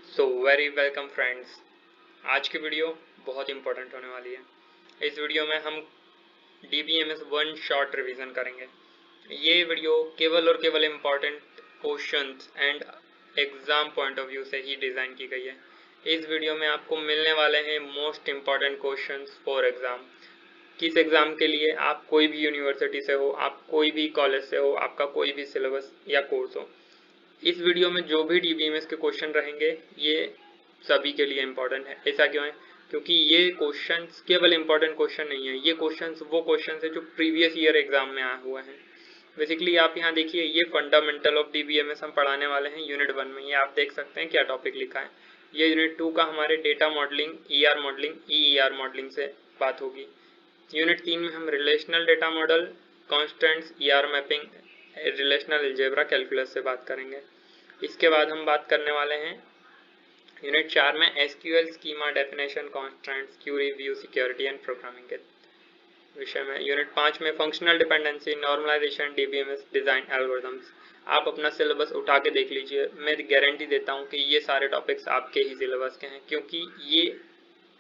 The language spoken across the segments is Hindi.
So very welcome friends. आज की वीडियो बहुत इंपॉर्टेंट होने वाली है। इस वीडियो में हम DBMS वन शॉर्ट रिवीजन करेंगे। ये वीडियो केवल और केवल important questions and exam point of view से ही डिज़ाइन की गई है। इस वीडियो में आपको मिलने वाले हैं most important questions for exam. किस एग्जाम के लिए, आप कोई भी यूनिवर्सिटी से हो, आप कोई भी कॉलेज से हो, आपका कोई भी सिलेबस या कोर्स हो, इस वीडियो में जो भी DBMS के क्वेश्चन रहेंगे ये सभी के लिए इम्पोर्टेंट है। ऐसा क्यों है? क्योंकि ये क्वेश्चंस केवल इम्पोर्टेंट क्वेश्चन नहीं है, ये क्वेश्चंस वो क्वेश्चन है जो प्रीवियस ईयर एग्जाम में आए हुए हैं। बेसिकली आप यहाँ देखिए, ये फंडामेंटल ऑफ DBMS हम पढ़ाने वाले हैं यूनिट 1 में। ये आप देख सकते हैं क्या टॉपिक लिखा है। ये यूनिट 2 का हमारे data modelling, ER modelling, EER modelling से बात होगी। यूनिट 3 में हम relational data model, constants, ER mapping, relational algebra, calculus से बात करेंगे। इसके बाद हम बात करने वाले हैं यूनिट 4 में SQL schema, definition, constants, query, view, security and programming के विषय में। यूनिट 5 में functional dependency, normalization, DBMS design algorithms. आप अपना सिलेबस उठा के देख लीजिए, मैं गारंटी देता हूँ कि ये सारे टॉपिक्स आपके ही सिलेबस के हैं, क्योंकि ये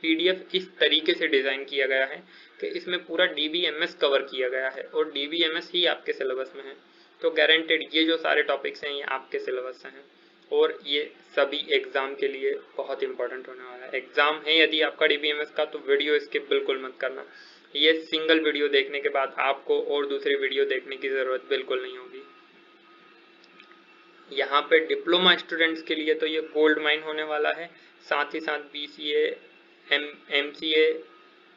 PDF इस तरीके से डिज़ाइन किया गया है कि इसमें पूरा DBMS कवर किया गया है और DBMS ही आपके सिलेबस में है। तो गारंटेड ये जो सारे टॉपिक्स हैं ये आपके सिलेबस से हैं और ये सभी एग्ज़ाम के लिए बहुत इंपॉर्टेंट होने वाला है। एग्ज़ाम है यदि आपका DBMS का, तो वीडियो स्किप बिल्कुल मत करना। ये सिंगल वीडियो देखने के बाद आपको और दूसरी वीडियो देखने की ज़रूरत बिल्कुल नहीं होगी। यहाँ पे डिप्लोमा स्टूडेंट्स के लिए तो ये गोल्ड माइन होने वाला है। साथ ही साथ BCA, MCA,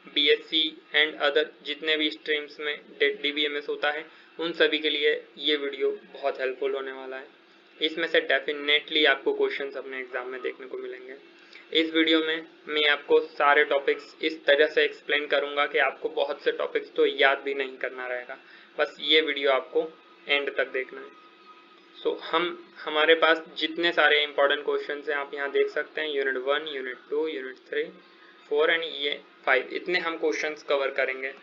BSc and other जितने भी स्ट्रीम्स में DBMS होता है, उन सभी के लिए ये वीडियो बहुत हेल्पफुल होने वाला है। इसमें से डेफिनेटली आपको क्वेश्चंस अपने एग्जाम में देखने को मिलेंगे। इस वीडियो में मैं आपको सारे टॉपिक्स इस तरह से एक्सप्लेन करूंगा कि आपको बहुत से टॉपिक्स तो याद भी नहीं करना रहेगा। बस ये वीडियो आपको एंड तक देखना है। हमारे पास जितने सारे इंपॉर्टेंट क्वेश्चंस हैं आप यहाँ देख सकते हैं। यूनिट 1, यूनिट 2, यूनिट 3, 4 एंड ये 5, इतने हम क्वेश्चंस कवर करेंगे।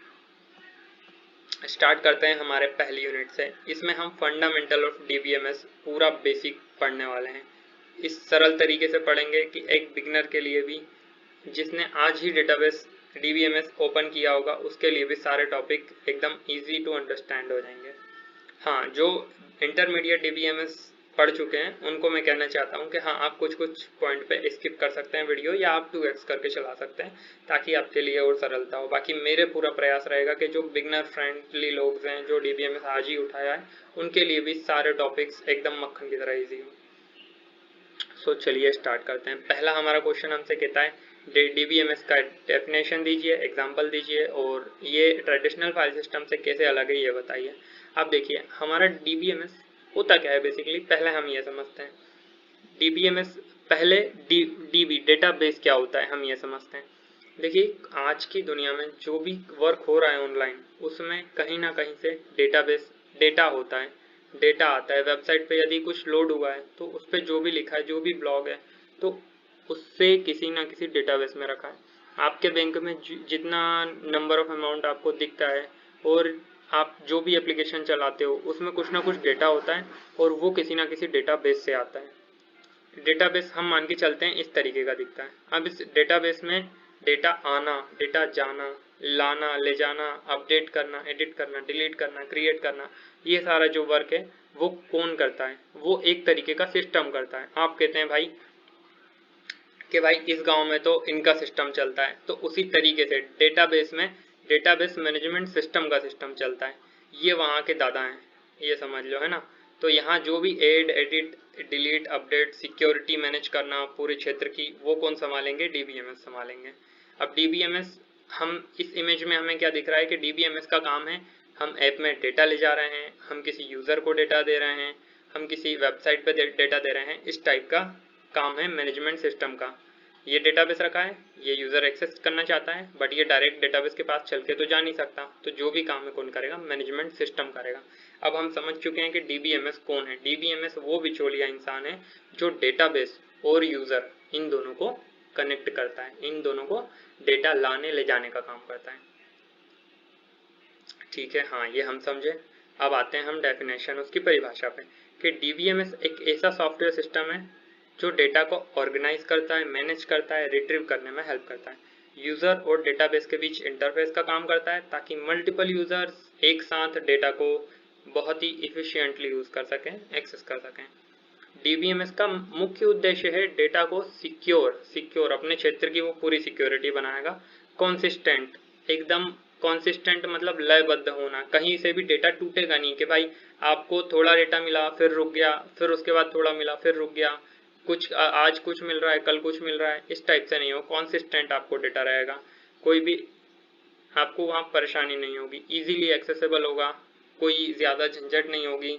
स्टार्ट करते हैं हमारे पहली यूनिट से। इसमें हम फंडामेंटल ऑफ DBMS पूरा बेसिक पढ़ने वाले हैं। इस सरल तरीके से पढ़ेंगे कि एक बिगनर के लिए भी, जिसने आज ही डेटाबेस DBMS ओपन किया होगा, उसके लिए भी सारे टॉपिक एकदम इजी टू अंडरस्टैंड हो जाएंगे। हाँ, जो इंटरमीडिएट DBMS पढ़ चुके हैं उनको मैं कहना चाहता हूँ कि हाँ, आप कुछ कुछ पॉइंट पे स्किप कर सकते हैं वीडियो, या आप 2x करके चला सकते हैं ताकि आपके लिए और सरलता हो। बाकी मेरे पूरा प्रयास रहेगा कि जो बिगनर फ्रेंडली लोग हैं, जो DBMS आज ही उठाया है, उनके लिए भी सारे टॉपिक्स एकदम मक्खन की तरह ईजी हो। सो चलिए स्टार्ट करते हैं। पहला हमारा क्वेश्चन हमसे कहता है DBMS का डेफिनेशन दीजिए, एग्जाम्पल दीजिए और ये ट्रेडिशनल फाइल सिस्टम से कैसे अलग है ये बताइए। अब देखिए हमारा DBMS होता क्या है। बेसिकली पहले हम ये समझते हैं DBMS, पहले DB डेटाबेस क्या होता है हम ये समझते हैं। देखिए आज की दुनिया में जो भी वर्क हो रहा है ऑनलाइन, उसमें कहीं ना कहीं से डेटाबेस डेटा होता है, डेटा आता है। वेबसाइट पे यदि कुछ लोड हुआ है तो उस पर जो भी लिखा है, जो भी ब्लॉग है, तो उससे किसी ना किसी डेटाबेस में रखा है। आपके बैंक में जितना नंबर ऑफ अमाउंट आपको दिखता है और आप जो भी एप्लीकेशन चलाते हो, उसमें कुछ ना कुछ डेटा होता है और वो किसी ना किसी डेटाबेस से आता है। डेटाबेस हम मान के चलते हैं इस तरीके का दिखता है। अब इस डेटाबेस में डेटा आना, डेटा जाना, लाना, ले जाना, अपडेट करना, एडिट करना, डिलीट करना, क्रिएट करना, ये सारा जो वर्क है वो कौन करता है? वो एक तरीके का सिस्टम करता है। आप कहते हैं भाई कि भाई इस गांव में तो इनका सिस्टम चलता है, तो उसी तरीके से डेटाबेस में डेटाबेस मैनेजमेंट सिस्टम का सिस्टम चलता है। ये वहाँ के दादा हैं, ये समझ लो, है ना। तो यहाँ जो भी add, edit, delete, update, security manage करना पूरे क्षेत्र की, वो कौन संभालेंगे? DBMS संभालेंगे। अब DBMS, हम इस इमेज में हमें क्या दिख रहा है कि DBMS का काम है, हम ऐप में डेटा ले जा रहे हैं, हम किसी यूज़र को डेटा दे रहे हैं, हम किसी वेबसाइट पे डेटा दे रहे हैं। इस टाइप का काम है मैनेजमेंट सिस्टम का। ये डेटाबेस रखा है, ये यूज़र एक्सेस करना चाहता है, बट ये डायरेक्ट डेटाबेस के पास चल के तो जा नहीं सकता, तो जो भी काम है कौन करेगा? मैनेजमेंट सिस्टम करेगा। अब हम समझ चुके हैं कि DBMS कौन है। DBMS वो बिचौलिया इंसान है जो डेटाबेस और यूज़र इन दोनों को कनेक्ट करता है, इन दोनों को डेटा लाने ले जाने का काम करता है। ठीक है, हाँ, ये हम समझे। अब आते हैं हम डेफिनेशन, उसकी परिभाषा पे, कि DBMS एक ऐसा सॉफ्टवेयर सिस्टम है जो डेटा को ऑर्गेनाइज करता है, मैनेज करता है, रिट्रीव करने में हेल्प करता है। यूजर और डेटाबेस के बीच इंटरफेस का काम करता है ताकि मल्टीपल यूजर्स एक साथ डेटा को बहुत ही इफिशिएंटली यूज कर सकें, एक्सेस कर सकें। डीबीएमएस का मुख्य उद्देश्य है डेटा को सिक्योर अपने क्षेत्र की वो पूरी सिक्योरिटी बनाएगा। कॉन्सिस्टेंट, एकदम कॉन्सिस्टेंट मतलब लयबद्ध होना, कहीं से भी डेटा टूटेगा नहीं कि भाई आपको थोड़ा डेटा मिला फिर रुक गया, फिर उसके बाद थोड़ा मिला फिर रुक गया, कुछ आज कुछ मिल रहा है कल कुछ मिल रहा है, इस टाइप से नहीं हो। कॉन्सिस्टेंट आपको डेटा रहेगा, कोई भी आपको वहाँ परेशानी नहीं होगी, इजीली एक्सेसिबल होगा, कोई ज़्यादा झंझट नहीं होगी।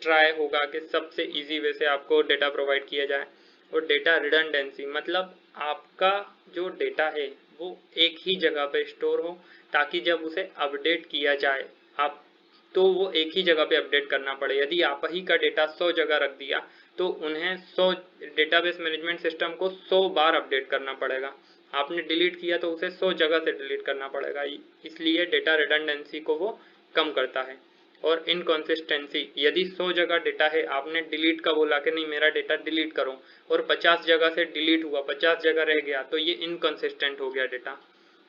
ट्राई होगा कि सबसे इजी वे से आपको डेटा प्रोवाइड किया जाए। और डेटा रिडंडेंसी मतलब आपका जो डेटा है वो एक ही जगह पे स्टोर हो ताकि जब उसे अपडेट किया जाए आप तो वो एक ही जगह पे अपडेट करना पड़े। यदि आप ही का डेटा 100 जगह रख दिया तो उन्हें 100 डेटाबेस मैनेजमेंट सिस्टम को 100 बार अपडेट करना पड़ेगा। आपने डिलीट किया तो उसे 100 जगह से डिलीट करना पड़ेगा, इसलिए डेटा रिडंडेंसी को वो कम करता है। और इनकॉन्सिस्टेंसी, यदि 100 जगह डेटा है, आपने डिलीट का बोला कि नहीं मेरा डेटा डिलीट करो और 50 जगह से डिलीट हुआ, 50 जगह रह गया, तो ये इनकॉन्सिस्टेंट हो गया डेटा।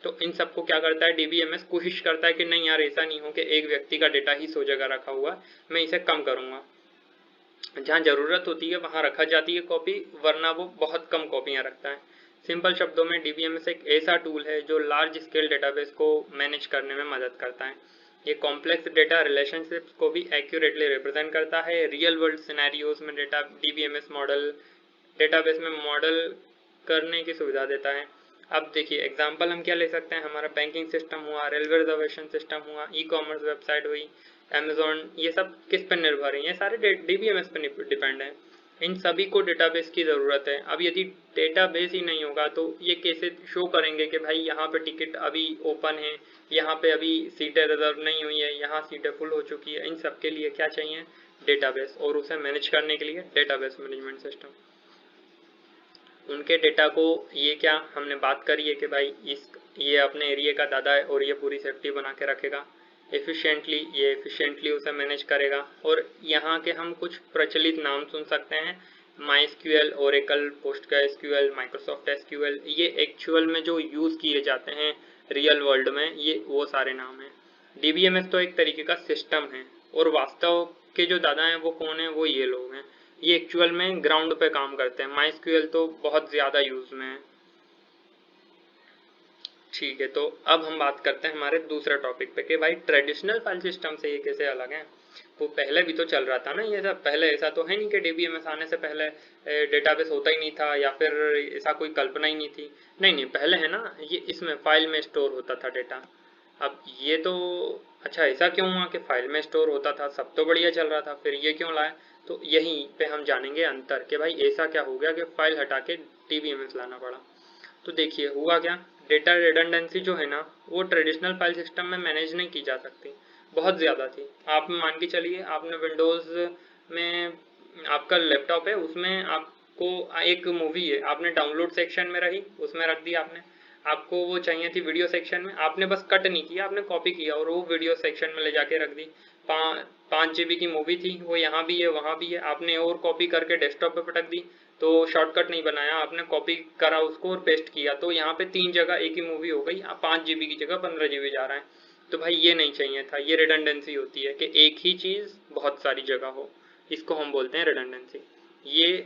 तो इन सबको क्या करता है डीबीएमएस, कोशिश करता है कि नहीं यार ऐसा नहीं हो कि एक व्यक्ति का डेटा ही 100 जगह रखा हुआ है, मैं इसे कम करूंगा। जहाँ जरूरत होती है वहां रखा जाती है कॉपी, वरना वो बहुत कम कॉपियां रखता है। सिंपल शब्दों में डीबीएमएस एक ऐसा टूल है जो लार्ज स्केल डेटाबेस को मैनेज करने में मदद करता है। ये कॉम्प्लेक्स डेटा रिलेशनशिप्स को भी एक्यूरेटली रिप्रेजेंट करता है। रियल वर्ल्ड सिनेरियोज में डेटा डीबीएमएस मॉडल डेटाबेस में मॉडल करने की सुविधा देता है। अब देखिए एग्जांपल हम क्या ले सकते हैं, हमारा बैंकिंग सिस्टम हुआ, रेलवे रिजर्वेशन सिस्टम हुआ, ई कॉमर्स वेबसाइट हुई, अमेजोन, ये सब किस पर निर्भर है, ये सारे डीबीएमएस पर डिपेंड है। इन सभी को डेटाबेस की ज़रूरत है। अब यदि डेटाबेस ही नहीं होगा तो ये कैसे शो करेंगे कि भाई यहाँ पे टिकट अभी ओपन है, यहाँ पे अभी सीटें रिजर्व नहीं हुई है, यहाँ सीटें फुल हो चुकी है। इन सब के लिए क्या चाहिए, डेटाबेस, और उसे मैनेज करने के लिए डेटाबेस मैनेजमेंट सिस्टम। उनके डेटा को ये क्या हमने बात करी है कि भाई ये अपने एरिया का दादा है और ये पूरी सेफ्टी बना के रखेगा ये एफिशिएंटली उसे मैनेज करेगा। और यहाँ के हम कुछ प्रचलित नाम सुन सकते हैं, MySQL, Oracle, PostgreSQL, Microsoft SQL, ये एक्चुअल में जो यूज़ किए जाते हैं रियल वर्ल्ड में, ये वो सारे नाम हैं। डीबीएमएस तो एक तरीके का सिस्टम है और वास्तव के जो दादा हैं वो कौन है, वो ये लोग हैं। ये एक्चुअल में ग्राउंड पे काम करते हैं। MySQL तो बहुत ज़्यादा यूज़ में है। ठीक है, तो अब हम बात करते हैं हमारे दूसरे टॉपिक पे कि भाई ट्रेडिशनल फाइल सिस्टम से ये कैसे अलग है। वो पहले भी तो चल रहा था ना ये सब, पहले ऐसा तो है नहीं कि डीबीएमएस आने से पहले डेटाबेस होता ही नहीं था या फिर ऐसा कोई कल्पना ही नहीं थी। नहीं, पहले है ना, ये इसमें फाइल में स्टोर होता था डेटा। अब ये तो अच्छा ऐसा क्यों हुआ कि फाइल में स्टोर होता था, सब तो बढ़िया चल रहा था, फिर ये क्यों लाए? तो यहीं पे हम जानेंगे अंतर कि भाई ऐसा क्या हो गया कि फाइल हटा के डीबीएमएस लाना पड़ा। तो देखिए हुआ क्या, डेटा रिडंडेंसी जो है ना वो ट्रेडिशनल फाइल सिस्टम में मैनेज नहीं की जा सकती, बहुत ज़्यादा थी। आप मान के चलिए आपने विंडोज़ में आपका लैपटॉप है, उसमें आपको एक मूवी है, आपने डाउनलोड सेक्शन में रही उसमें रख दी आपने, आपको वो चाहिए थी वीडियो सेक्शन में, आपने बस कट नहीं किया, आपने कॉपी किया और वो वीडियो सेक्शन में ले जाके रख दी। 5 GB की मूवी थी, वो यहाँ भी है वहाँ भी है, आपने और कॉपी करके डेस्कटॉप पे पटक दी। तो शॉर्टकट नहीं बनाया आपने, कॉपी करा उसको और पेस्ट किया, तो यहाँ पे 3 जगह एक ही मूवी हो गई, 5 GB की जगह 15 GB जा रहा है। तो भाई ये नहीं चाहिए था, ये रिडंडेंसी होती है कि एक ही चीज़ बहुत सारी जगह हो, इसको हम बोलते हैं रिडंडेंसी। ये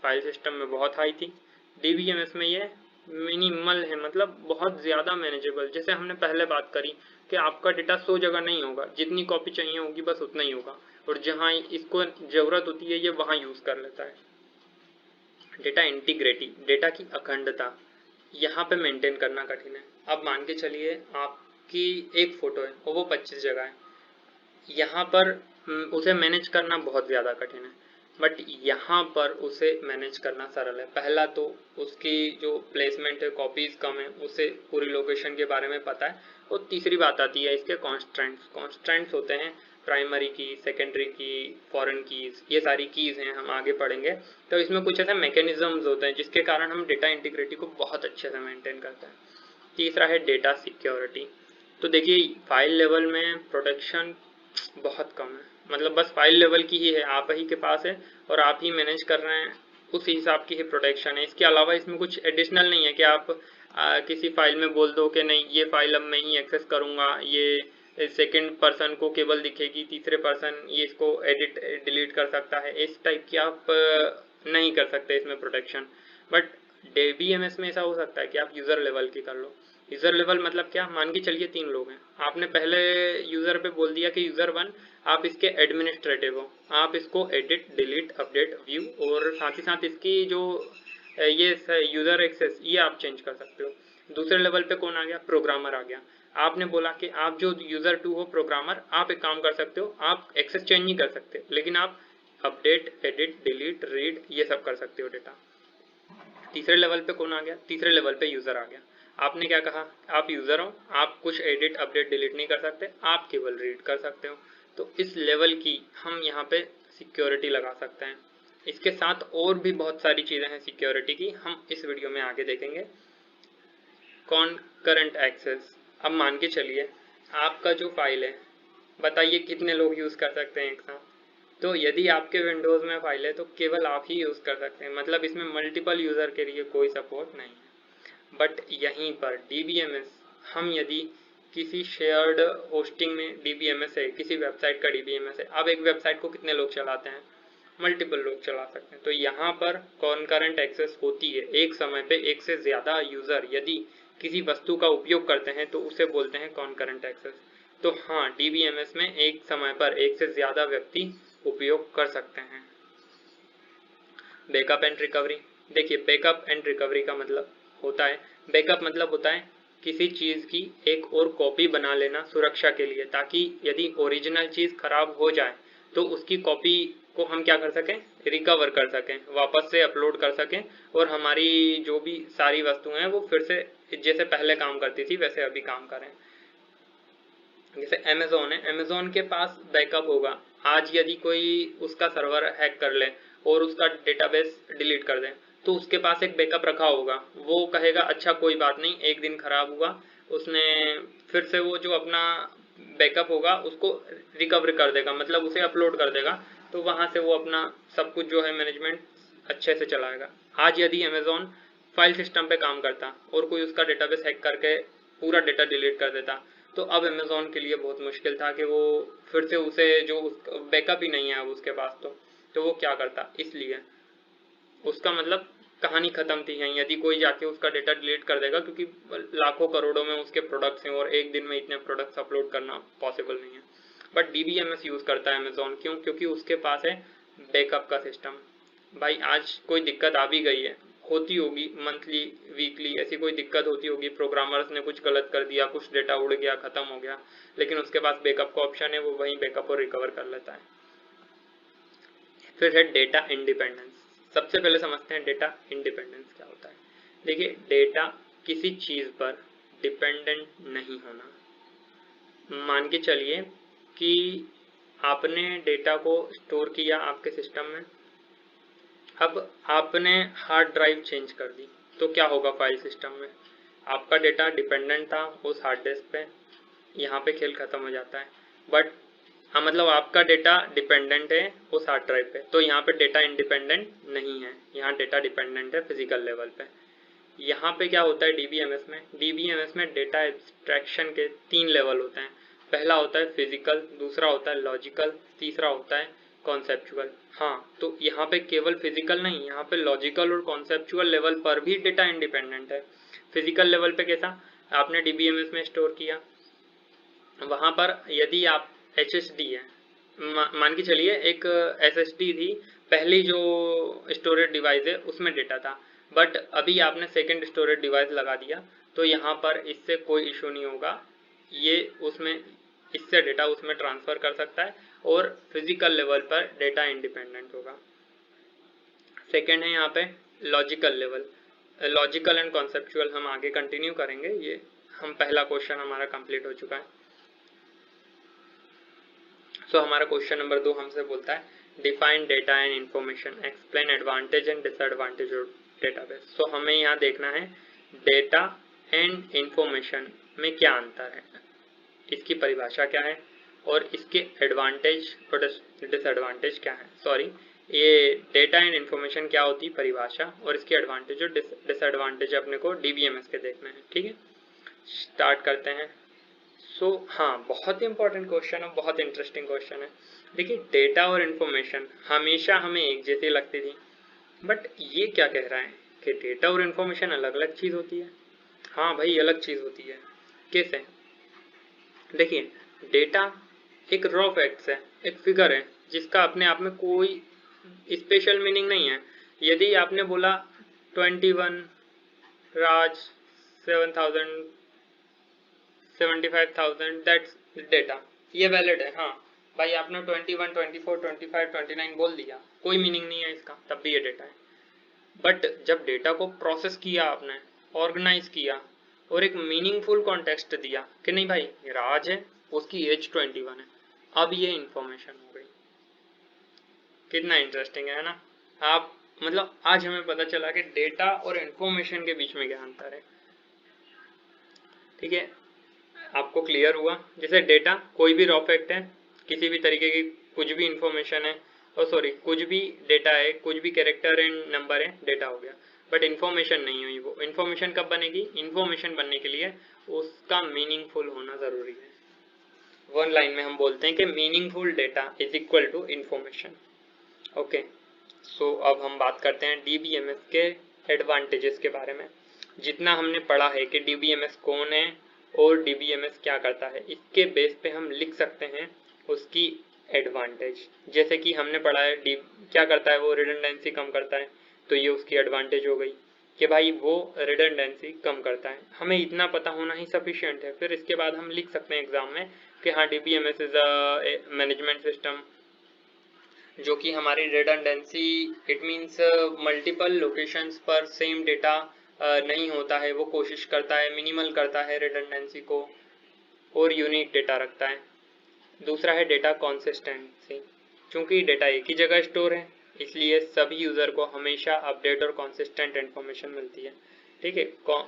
फाइल सिस्टम में बहुत हाई थी, डीबीएमएस में ये मिनिमल है, मतलब बहुत ज़्यादा मैनेजेबल। जैसे हमने पहले बात करी कि आपका डेटा 100 जगह नहीं होगा, जितनी कॉपी चाहिए होगी बस उतना ही होगा, और जहाँ इसको ज़रूरत होती है ये वहाँ यूज़ कर लेता है। डेटा इंटीग्रिटी, डेटा की अखंडता, यहाँ पे मेंटेन करना कठिन है। अब मान के चलिए आपकी एक फ़ोटो है और वो 25 जगह है, यहाँ पर उसे मैनेज करना बहुत ज़्यादा कठिन है, बट यहाँ पर उसे मैनेज करना सरल है। पहला तो उसकी जो प्लेसमेंट है, कॉपीज़ कम है, उसे पूरी लोकेशन के बारे में पता है। और तीसरी बात आती है इसके कॉन्स्ट्रेंट्स होते हैं, प्राइमरी की, सेकेंडरी की, फॉरेन कीज़, ये सारी कीज़ हैं, हम आगे पढ़ेंगे। तो इसमें कुछ ऐसे मैकेनिज्म्स होते हैं जिसके कारण हम डेटा इंटीग्रिटी को बहुत अच्छे से मेंटेन करते हैं। तीसरा है डेटा सिक्योरिटी। तो देखिए फाइल लेवल में प्रोटेक्शन बहुत कम है, मतलब बस फाइल लेवल की ही है, आप ही के पास है और आप ही मैनेज कर रहे हैं, उस हिसाब की ही प्रोटेक्शन है। इसके अलावा इसमें कुछ एडिशनल नहीं है कि आप किसी फाइल में बोल दो कि नहीं ये फाइल अब मैं ही एक्सेस करूँगा, ये सेकंड पर्सन को केवल दिखेगी, तीसरे पर्सन ये इसको एडिट डिलीट कर सकता है, इस टाइप की आप नहीं कर सकते इसमें प्रोटेक्शन। बट DBMS में ऐसा हो सकता है कि आप यूज़र लेवल की कर लो। यूज़र लेवल मतलब क्या, मान के चलिए 3 लोग हैं, आपने पहले यूज़र पे बोल दिया कि यूज़र 1 आप इसके एडमिनिस्ट्रेटिव हो, आप इसको एडिट डिलीट अपडेट व्यू और साथ ही साथ इसकी जो ये यूज़र एक्सेस ये आप चेंज कर सकते हो। दूसरे लेवल पे कौन आ गया, प्रोग्रामर आ गया। आपने बोला कि आप जो यूज़र 2 हो प्रोग्रामर, आप एक काम कर सकते हो, आप एक्सेस चेंज नहीं कर सकते लेकिन आप अपडेट एडिट डिलीट रीड ये सब कर सकते हो डेटा। तीसरे लेवल पे कौन आ गया, तीसरे लेवल पे यूज़र आ गया। आपने क्या कहा, आप यूज़र हो, आप कुछ एडिट अपडेट डिलीट नहीं कर सकते, आप केवल रीड कर सकते हो। तो इस लेवल की हम यहाँ पे सिक्योरिटी लगा सकते हैं। इसके साथ और भी बहुत सारी चीज़ें हैं सिक्योरिटी की, हम इस वीडियो में आगे देखेंगे। कॉन्करेंट एक्सेस, अब मान के चलिए आपका जो फाइल है, बताइए कितने लोग यूज़ कर सकते हैं एक साथ। तो यदि आपके विंडोज़ में फाइल है तो केवल आप ही यूज़ कर सकते हैं, मतलब इसमें मल्टीपल यूज़र के लिए कोई सपोर्ट नहीं है। बट यहीं पर DBMS, हम यदि किसी शेयर्ड होस्टिंग में DBMS है, किसी वेबसाइट का DBMS है, अब एक वेबसाइट को कितने लोग चलाते हैं, मल्टीपल लोग चला सकते हैं। तो यहाँ पर कॉन्करेंट एक्सेस होती है, एक समय पे एक से ज़्यादा यूज़र यदि किसी वस्तु का उपयोग करते हैं तो उसे बोलते हैं कॉन्करेंट एक्सेस। तो हाँ, DBMS में एक समय पर एक से ज़्यादा व्यक्ति उपयोग कर सकते हैं। बैकअप एंड रिकवरी, देखिए बैकअप एंड रिकवरी का मतलब होता है, बैकअप मतलब होता है किसी चीज़ की एक और कॉपी बना लेना सुरक्षा के लिए, ताकि यदि ओरिजिनल चीज़ खराब हो जाए तो उसकी कॉपी को हम क्या कर सकें, रिकवर कर सकें, वापस से अपलोड कर सकें और हमारी जो भी सारी वस्तुएं हैं वो फिर से जैसे पहले काम करती थी वैसे अभी काम करें। जैसे अमेज़ॉन है, अमेज़ॉन के पास बैकअप होगा, आज यदि कोई उसका सर्वर हैक कर ले और उसका डेटाबेस डिलीट कर दे तो उसके पास एक बैकअप रखा होगा। वो कहेगा अच्छा कोई बात नहीं, एक दिन खराब हुआ, उसने फिर से वो जो अपना बैकअप होगा उसको रिकवर कर देगा, मतलब उसे अपलोड कर देगा, तो वहाँ से वो अपना सब कुछ जो है मैनेजमेंट अच्छे से चलाएगा। आज यदि अमेज़ॉन फाइल सिस्टम पे काम करता और कोई उसका डेटाबेस हैक करके पूरा डेटा डिलीट कर देता तो अब अमेज़ॉन के लिए बहुत मुश्किल था कि वो फिर से उसे जो बैकअप ही नहीं है अब उसके पास, तो वो क्या करता, इसलिए उसका मतलब कहानी खत्म थी यहीं, यदि कोई जाके उसका डेटा डिलीट कर देगा, क्योंकि लाखों करोड़ों में उसके प्रोडक्ट्स हैं और एक दिन में इतने प्रोडक्ट्स अपलोड करना पॉसिबल नहीं है। बट DBMS यूज़ करता है अमेज़ॉन, क्यों, क्योंकि उसके पास है बैकअप का सिस्टम। भाई आज कोई दिक्कत आ भी गई है, होती होगी मंथली वीकली, ऐसी कोई दिक्कत होती होगी, प्रोग्रामर्स ने कुछ गलत कर दिया, कुछ डेटा उड़ गया, खत्म हो गया, लेकिन उसके पास बैकअप का ऑप्शन है, वो वहीं बैकअप और रिकवर कर लेता है। फिर है डेटा इंडिपेंडेंस। सबसे पहले समझते हैं डेटा इंडिपेंडेंस क्या होता है। देखिए डेटा किसी चीज़ पर डिपेंडेंट नहीं होना। मान के चलिए कि आपने डेटा को स्टोर किया आपके सिस्टम में, अब आपने हार्ड ड्राइव चेंज कर दी तो क्या होगा फाइल सिस्टम में, आपका डेटा डिपेंडेंट था उस हार्ड डिस्क पे, यहाँ पे खेल खत्म हो जाता है। बट हाँ, मतलब आपका डेटा डिपेंडेंट है उस हार्ड ड्राइव पे, तो यहाँ पे डेटा इंडिपेंडेंट नहीं है, यहाँ डेटा डिपेंडेंट है फिजिकल लेवल पे। यहाँ पे क्या होता है DBMS में डेटा एब्स्ट्रैक्शन के 3 लेवल होते हैं। पहला होता है फिजिकल, दूसरा होता है लॉजिकल, तीसरा होता है कॉन्सेप्चुअल। हाँ, तो यहाँ पे केवल फिजिकल नहीं, यहाँ पे लॉजिकल और कॉन्सेप्चुअल लेवल पर भी डेटा इंडिपेंडेंट है। फिजिकल लेवल पे कैसा, आपने DBMS में स्टोर किया, वहाँ पर यदि आप HSD है, मान के चलिए एक SSD थी, पहली जो स्टोरेज डिवाइस है उसमें डेटा था, बट अभी आपने सेकंड स्टोरेज डिवाइस लगा दिया तो यहाँ पर इससे कोई इशू नहीं होगा, ये उसमें इससे डेटा उसमें ट्रांसफ़र कर सकता है और फिजिकल लेवल पर डेटा इंडिपेंडेंट होगा। सेकेंड है यहाँ पे logical level, logical and conceptual हम आगे कंटिन्यू करेंगे, ये हम पहला क्वेश्चन हमारा कंप्लीट हो चुका है। सो हमारा क्वेश्चन नंबर 2 हमसे बोलता है define data and information, explain advantage and disadvantage of database. So हमें यहाँ देखना है डेटा एंड इंफॉर्मेशन में क्या अंतर है, इसकी परिभाषा क्या है और इसके एडवांटेज और डिसएडवांटेज क्या है। सॉरी, ये डेटा एंड इन्फॉर्मेशन क्या होती है, परिभाषा, और इसके एडवांटेज और डिसएडवांटेज अपने को डीबीएमएस के देखना है। ठीक है, स्टार्ट करते हैं। हाँ, बहुत ही इंपॉर्टेंट क्वेश्चन है, बहुत इंटरेस्टिंग क्वेश्चन है। देखिए, डेटा और इन्फॉर्मेशन हमेशा हमें एक जैसी लगती थी, बट ये क्या कह रहा है कि डेटा और इन्फॉर्मेशन अलग अलग चीज होती है। हाँ भाई, अलग चीज होती है। कैसे? देखिए, डेटा एक रॉ फैक्ट्स है, एक फिगर है जिसका अपने आप में कोई स्पेशल मीनिंग नहीं है। यदि आपने बोला 21 राज 7000 75,000, दैट्स डेटा, ये वैलिड है। हाँ भाई, आपने 21 24 25 29 बोल दिया, कोई मीनिंग नहीं है इसका, तब भी ये डेटा है। बट जब डेटा को प्रोसेस किया आपने, ऑर्गेनाइज किया और एक मीनिंगफुल कॉन्टेक्स्ट दिया कि नहीं भाई राज है, उसकी एज 21 है, अब ये इंफॉर्मेशन हो गई। कितना इंटरेस्टिंग है ना। आप मतलब आज हमें पता चला कि डेटा और इंफॉर्मेशन के बीच में क्या अंतर है। ठीक है, आपको क्लियर हुआ? जैसे डेटा कोई भी रॉ फैक्ट है, किसी भी तरीके की कुछ भी इंफॉर्मेशन है, और सॉरी कुछ भी डेटा है, कुछ भी कैरेक्टर एंड नंबर है, डेटा हो गया। बट इन्फॉर्मेशन नहीं हुई। वो इन्फॉर्मेशन कब बनेगी? इन्फॉर्मेशन बनने के लिए उसका मीनिंगफुल होना जरूरी है। वन लाइन में हम बोलते हैं कि meaningful data is equal to information. Okay, so अब हम बात करते हैं डीबीएमएस के एडवांटेजेस के बारे में। जितना हमने पढ़ा है कि डीबीएमएस कौन है और डीबीएमएस क्या करता है, इसके बेस पे हम लिख सकते हैं उसकी एडवांटेज। जैसे कि हमने पढ़ा है क्या करता है, वो रिडंडेंसी कम करता है, तो ये उसकी एडवांटेज हो गई कि भाई वो रिडंडेंसी कम करता है। हमें इतना पता होना ही सफिशिएंट है। फिर इसके बाद हम लिख सकते हैं एग्जाम में कि हाँ, DBMS is a management system जो कि हमारी redundancy, it means multiple locations पर सेम डेटा नहीं होता है, वो कोशिश करता है, मिनिमल करता है रिडंडेंसी को, और यूनिक डेटा रखता है। दूसरा है डेटा कंसिस्टेंसी। चूंकि डेटा एक ही जगह स्टोर है, इसलिए सभी यूजर को हमेशा अपडेट और कंसिस्टेंट इन्फॉर्मेशन मिलती है। ठीक है,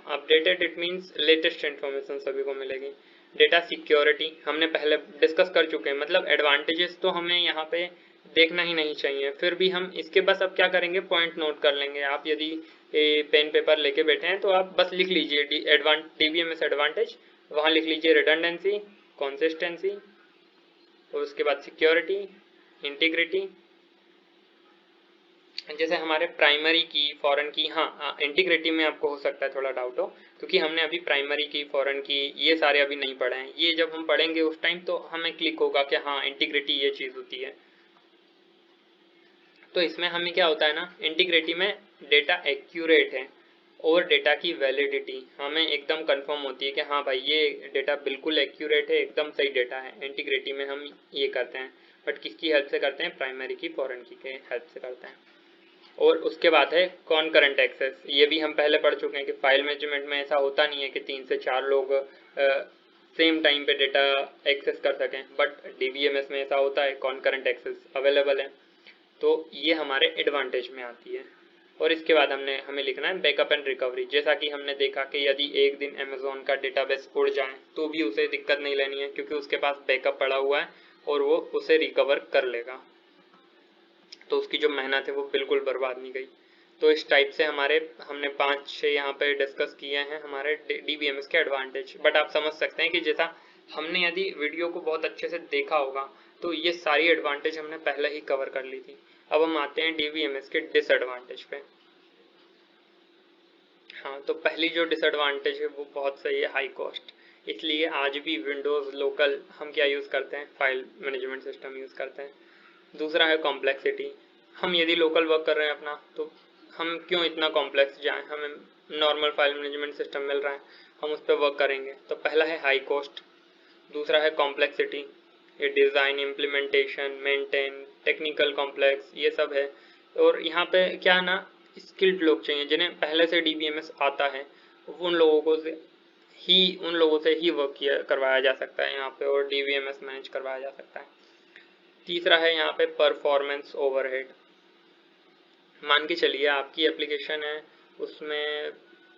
updated it means latest information सभी को मिलेगी। डेटा सिक्योरिटी हमने पहले डिस्कस कर चुके हैं, मतलब एडवांटेजेस तो हमें यहाँ पे देखना ही नहीं चाहिए, फिर भी हम इसके बस अब क्या करेंगे, पॉइंट नोट कर लेंगे। आप यदि पेन पेपर लेके बैठे हैं तो आप बस लिख लीजिए डीबीएमएस एडवांटेज, वहाँ लिख लीजिए रिडंडेंसी, कंसिस्टेंसी, और उसके बाद सिक्योरिटी, इंटीग्रिटी। जैसे हमारे प्राइमरी की, फॉरेन की, हाँ इंटीग्रिटी में आपको हो सकता है थोड़ा डाउट हो, क्योंकि हमने अभी प्राइमरी की, फॉरेन की, ये सारे अभी नहीं पढ़े हैं। ये जब हम पढ़ेंगे उस टाइम तो हमें क्लिक होगा कि हाँ इंटीग्रिटी ये चीज होती है। तो इसमें हमें क्या होता है ना, इंटीग्रिटी में डेटा एक्यूरेट है और डेटा की वैलिडिटी हमें एकदम कंफर्म होती है कि हाँ भाई ये डेटा बिल्कुल एक्यूरेट है, एकदम सही डेटा है। इंटीग्रिटी में हम ये करते हैं, बट किसकी हेल्प से करते हैं? प्राइमरी की, फॉरेन की के हेल्प से करते हैं। और उसके बाद है कॉन्करेंट एक्सेस। ये भी हम पहले पढ़ चुके हैं कि फाइल मैनेजमेंट में ऐसा होता नहीं है कि 3 से 4 लोग सेम टाइम पे डेटा एक्सेस कर सकें, बट डीबीएमएस में ऐसा होता है, कॉन्करेंट एक्सेस अवेलेबल है। तो ये हमारे एडवांटेज में आती है। और इसके बाद हमें लिखना है बैकअप एंड रिकवरी। जैसा कि हमने देखा कि यदि एक दिन अमेज़न का डेटाबेस उड़ जाए तो भी उसे दिक्कत नहीं लेनी है, क्योंकि उसके पास बैकअप पड़ा हुआ है और वो उसे रिकवर कर लेगा, तो उसकी जो मेहनत है वो बिल्कुल बर्बाद नहीं गई। तो इस टाइप से हमने 5-6 यहाँ पे डिस्कस किए हैं हमारे डीबीएमएस के एडवांटेज। बट आप समझ सकते हैं कि जैसा हमने यदि वीडियो को बहुत अच्छे से देखा होगा तो ये सारी एडवांटेज हमने पहले ही कवर कर ली थी। अब हम आते हैं डीबीएमएस के डिसएडवांटेज पे। हाँ, तो पहली जो डिसएडवांटेज है वो बहुत सही है, हाई कॉस्ट। इसलिए आज भी विंडोज़ लोकल हम क्या यूज़ करते हैं, फाइल मैनेजमेंट सिस्टम यूज़ करते हैं। दूसरा है कॉम्प्लेक्सिटी। हम यदि लोकल वर्क कर रहे हैं अपना, तो हम क्यों इतना कॉम्प्लेक्स जाएं, हमें नॉर्मल फाइल मैनेजमेंट सिस्टम मिल रहा है, हम उस पर वर्क करेंगे। तो पहला है हाई कॉस्ट, दूसरा है कॉम्प्लेक्सिटी, ये design, implementation, maintain, technical complex, ये सब है। और यहाँ पे क्या है ना, स्किल्ड लोग चाहिए जिन्हें पहले से डीबीएमएस आता है, उन लोगों से ही वर्क करवाया जा सकता है यहाँ पे, और डीबीएमएस मैनेज करवाया जा सकता है। तीसरा है यहाँ पे परफॉर्मेंस ओवरहेड। मान के चलिए आपकी एप्लीकेशन है, उसमें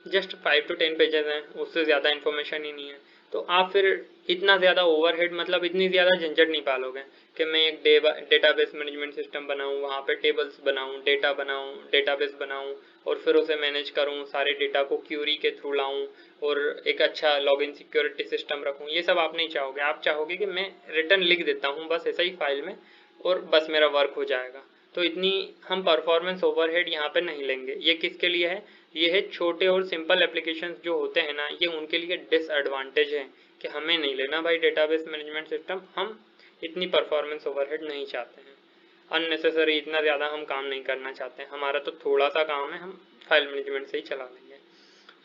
जस्ट 5 to 10 पेजेस हैं, उससे ज़्यादा इन्फॉर्मेशन ही नहीं है, तो आप फिर इतना ज़्यादा ओवरहेड मतलब इतनी ज़्यादा झंझट नहीं पालोगे कि मैं एक डेटाबेस मैनेजमेंट सिस्टम बनाऊं, वहाँ पे टेबल्स बनाऊं, डेटा बनाऊं, डेटाबेस बनाऊं और फिर उसे मैनेज करूं, सारे डेटा को क्यूरी के थ्रू लाऊं और एक अच्छा लॉगिन सिक्योरिटी सिस्टम रखूं। ये सब आप नहीं चाहोगे। आप चाहोगे कि मैं रिटर्न लिख देता हूं बस ऐसा ही फाइल में और बस मेरा वर्क हो जाएगा। तो इतनी हम परफॉर्मेंस ओवरहेड यहाँ पे नहीं लेंगे। ये किसके लिए है? ये है छोटे और सिंपल एप्लीकेशंस जो होते हैं ना, ये उनके लिए डिसएडवांटेज है कि हमें नहीं लेना भाई डेटाबेस मैनेजमेंट सिस्टम, हम इतनी परफॉर्मेंस ओवरहेड नहीं चाहते हैं, अननेसेसरी इतना ज़्यादा हम काम नहीं करना चाहते हैं, हमारा तो थोड़ा सा काम है, हम फाइल मैनेजमेंट से ही चला लेंगे।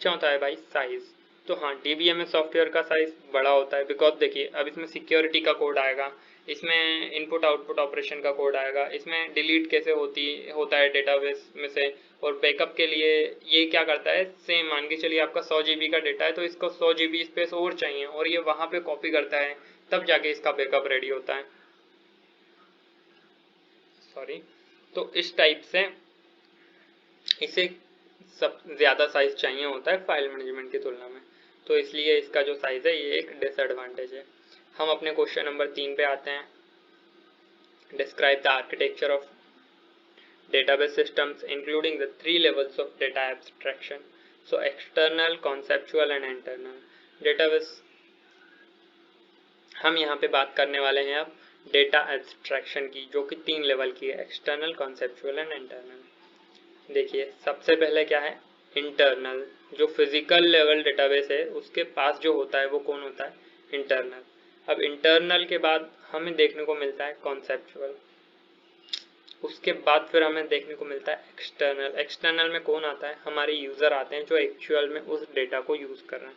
चौथा है भाई साइज़। तो हाँ, DBMS सॉफ्टवेयर का साइज़ बड़ा होता है बिकॉज देखिए अब इसमें सिक्योरिटी का कोड आएगा, इसमें इनपुट आउटपुट ऑपरेशन का कोड आएगा, इसमें डिलीट कैसे होता है डेटाबेस में से, और बैकअप के लिए ये क्या करता है, सेम मान के चलिए आपका 100 GB का डेटा है तो इसको 100 GB स्पेस और चाहिए और ये वहाँ पे कॉपी करता है, तब जाके इसका बैकअप रेडी होता है। सॉरी, तो इस टाइप से इसे सब ज़्यादा साइज चाहिए होता है फाइल मैनेजमेंट की तुलना में, तो इसलिए इसका जो साइज़ है ये एक डिसएडवांटेज है। हम अपने क्वेश्चन नंबर 3 पे आते हैं। Describe the architecture of database systems including the 3 levels of data abstraction. So external, conceptual and internal. database हम यहाँ पे बात करने वाले हैं अब डेटा एब्स्ट्रैक्शन की, जो कि 3 लेवल की है, एक्सटर्नल, कॉन्सेप्चुअल एंड इंटरनल। देखिए सबसे पहले क्या है, इंटरनल। जो फिजिकल लेवल डेटाबेस है उसके पास जो होता है वो कौन होता है, इंटरनल। अब इंटरनल के बाद हमें देखने को मिलता है कॉन्सेप्चुअल, उसके बाद फिर हमें देखने को मिलता है एक्सटर्नल। एक्सटर्नल में कौन आता है, हमारे यूज़र आते हैं जो एक्चुअल में उस डेटा को यूज़ कर रहे हैं।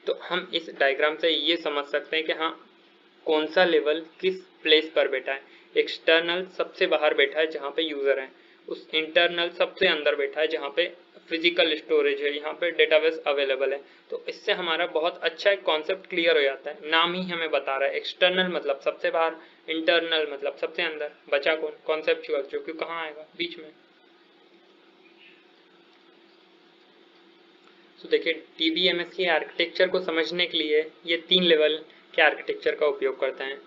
तो हम इस डायग्राम से ये समझ सकते हैं कि हाँ कौन सा लेवल किस प्लेस पर बैठा है। एक्सटर्नल सबसे बाहर बैठा है जहाँ पे यूज़र है, उस इंटरनल सबसे अंदर बैठा है जहाँ पे फिजिकल स्टोरेज है, यहाँ पे डेटाबेस अवेलेबल है। तो इससे हमारा बहुत अच्छा एक कॉन्सेप्ट क्लियर हो जाता है, नाम ही हमें बता रहा है एक्सटर्नल मतलब सबसे बाहर, इंटरनल मतलब सबसे अंदर, बचा कौन, कॉन्सेप्चुअल, जो कि कहाँ आएगा, बीच में। तो देखिए DBMS की आर्किटेक्चर को समझने के लिए ये 3 लेवल के आर्किटेक्चर का उपयोग करते हैं।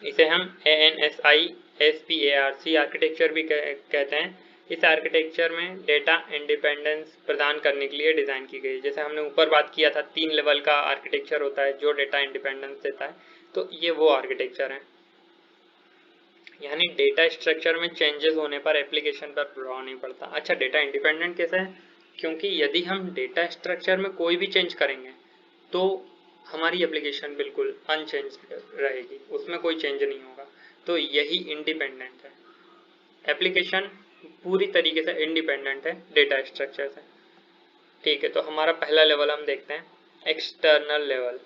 इसे हम ANSI-SPARC आर्किटेक्चर भी कहते हैं। इस आर्किटेक्चर में डेटा इंडिपेंडेंस प्रदान करने के लिए डिज़ाइन की गई। जैसे हमने ऊपर बात किया था 3 लेवल का आर्किटेक्चर होता है जो डेटा इंडिपेंडेंस देता है, तो ये वो आर्किटेक्चर है। यानी डेटा स्ट्रक्चर में चेंजेस होने पर एप्लीकेशन पर प्रभाव नहीं पड़ता। अच्छा, डेटा इंडिपेंडेंट कैसे है, क्योंकि यदि हम डेटा स्ट्रक्चर में कोई भी चेंज करेंगे तो हमारी एप्लीकेशन बिल्कुल अनचेंज रहेगी, उसमें कोई चेंज नहीं होगा। तो यही इंडिपेंडेंट है, एप्लीकेशन पूरी तरीके से इंडिपेंडेंट है डेटा स्ट्रक्चर से। ठीक है, तो हमारा पहला लेवल हम देखते हैं एक्सटर्नल लेवल।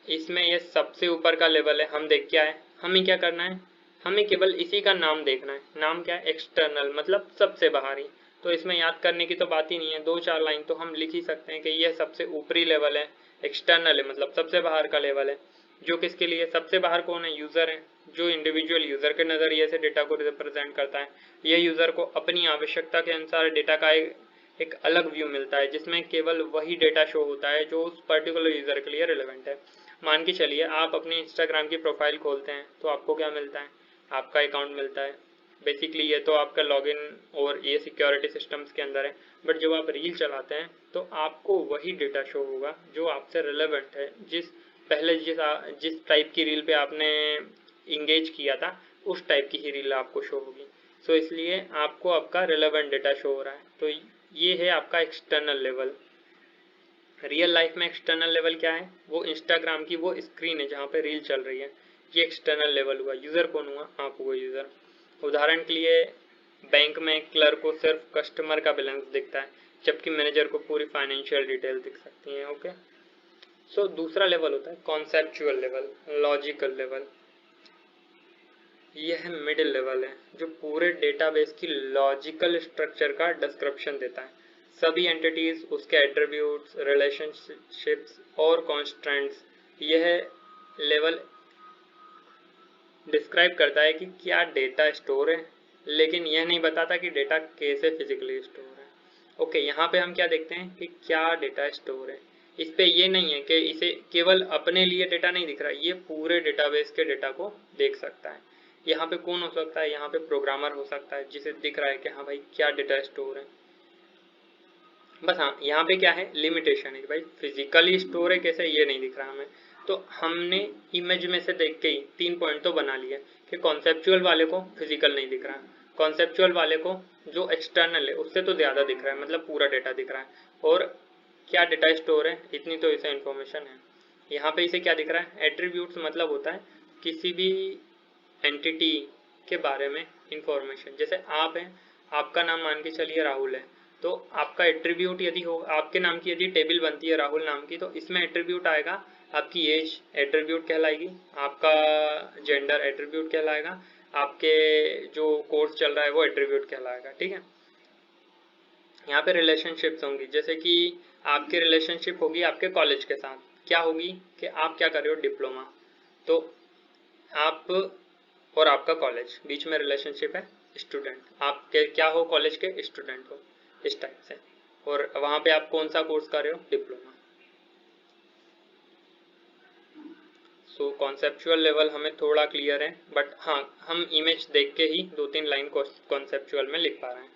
इसमें ये सबसे ऊपर का लेवल है। हम देख क्या है, हमें क्या करना है, हमें केवल इसी का नाम देखना है। नाम क्या है, एक्सटर्नल मतलब सबसे बाहरी। तो इसमें याद करने की तो बात ही नहीं है, 2-4 लाइन तो हम लिख ही सकते हैं कि यह सबसे ऊपरी लेवल है, एक्सटर्नल है मतलब सबसे बाहर का लेवल है। जो किसके लिए, सबसे बाहर कौन है, यूज़र है, जो इंडिविजुअल यूज़र के नज़रिए से डेटा को रिप्रेजेंट करता है। यह यूज़र को अपनी आवश्यकता के अनुसार डेटा का एक अलग व्यू मिलता है जिसमें केवल वही डेटा शो होता है जो उस पर्टिकुलर यूज़र के लिए रिलेवेंट है। मान के चलिए आप अपनी इंस्टाग्राम की प्रोफाइल खोलते हैं तो आपको क्या मिलता है, आपका अकाउंट मिलता है। बेसिकली ये तो आपका लॉगिन और ये सिक्योरिटी सिस्टम्स के अंदर है। बट जब आप रील चलाते हैं तो आपको वही डेटा शो होगा जो आपसे रिलेवेंट है, जिस टाइप की रील पे आपने इंगेज किया था उस टाइप की ही रील आपको शो होगी। सो इसलिए आपको आपका रिलेवेंट डेटा शो हो रहा है। तो ये है आपका एक्सटर्नल लेवल। रियल लाइफ में एक्सटर्नल लेवल क्या है, वो इंस्टाग्राम की वो स्क्रीन है जहाँ पे रील चल रही है, ये एक्सटर्नल लेवल हुआ। यूज़र कौन हुआ, आप हुआ यूज़र। उदाहरण के लिए बैंक में क्लर्क को सिर्फ कस्टमर का बैलेंस दिखता है जबकि मैनेजर को पूरी फाइनेंशियल डिटेल दिख सकती है। ओके, सो दूसरा लेवल होता है कॉन्सेप्चुअल लेवल, लॉजिकल लेवल। यह मिडिल लेवल है जो पूरे डेटाबेस की लॉजिकल स्ट्रक्चर का डिस्क्रिप्शन देता है। सभी एंटिटीज, उसके एट्रीब्यूट्स, रिलेशनशिप्स और कॉन्स्ट्रेंट्स, यह लेवल डिस्क्राइब करता है कि क्या डेटा स्टोर है, लेकिन यह नहीं बताता कि डेटा कैसे फिजिकली स्टोर है। ओके, यहाँ पे हम क्या देखते हैं कि क्या डेटा स्टोर है। इस पे ये नहीं है कि इसे केवल अपने लिए डेटा नहीं दिख रहा, ये पूरे डेटाबेस के डेटा को देख सकता है। यहाँ पे कौन हो सकता है, यहाँ पे प्रोग्रामर हो सकता है जिसे दिख रहा है कि हाँ भाई क्या डेटा स्टोर है। बस हाँ, यहाँ पे क्या है लिमिटेशन है कि भाई फिजिकली स्टोर है कैसे ये नहीं दिख रहा हमें। तो हमने इमेज में से देख के ही 3 पॉइंट तो बना लिए कि कॉन्सेप्चुअल वाले को फिजिकल नहीं दिख रहा है, कॉन्सेप्चुअल वाले को जो एक्सटर्नल है उससे तो ज़्यादा दिख रहा है, मतलब पूरा डेटा दिख रहा है, और क्या डेटा स्टोर है इतनी तो इसे इन्फॉर्मेशन है। यहाँ पे इसे क्या दिख रहा है, एट्रीब्यूट्स मतलब होता है किसी भी एंटिटी के बारे में इंफॉर्मेशन। जैसे आप हैं, आपका नाम मान के चलिए राहुल है, तो आपका एट्रीब्यूट यदि हो, आपके नाम की यदि टेबल बनती है राहुल नाम की, तो इसमें एट्रीब्यूट आएगा आपकी एज एट्रीब्यूट कहलाएगी, आपका जेंडर एट्रीब्यूट कहलाएगा, आपके जो कोर्स चल रहा है वो एट्रीब्यूट कहलाएगा। ठीक है, यहाँ पे रिलेशनशिप्स होंगी, जैसे कि आपकी रिलेशनशिप होगी आपके कॉलेज के साथ, क्या होगी कि आप क्या कर रहे हो, डिप्लोमा, तो आप और आपका कॉलेज बीच में रिलेशनशिप है, स्टूडेंट, आप क्या हो, कॉलेज के स्टूडेंट हो, इस टाइप से। और वहाँ पे आप कौन सा कोर्स कर रहे हो, डिप्लोमा। सो कॉन्सेप्चुअल लेवल हमें थोड़ा क्लियर है, बट हाँ हम इमेज देख के ही 2-3 लाइन कॉन्सेप्चुअल में लिख पा रहे हैं।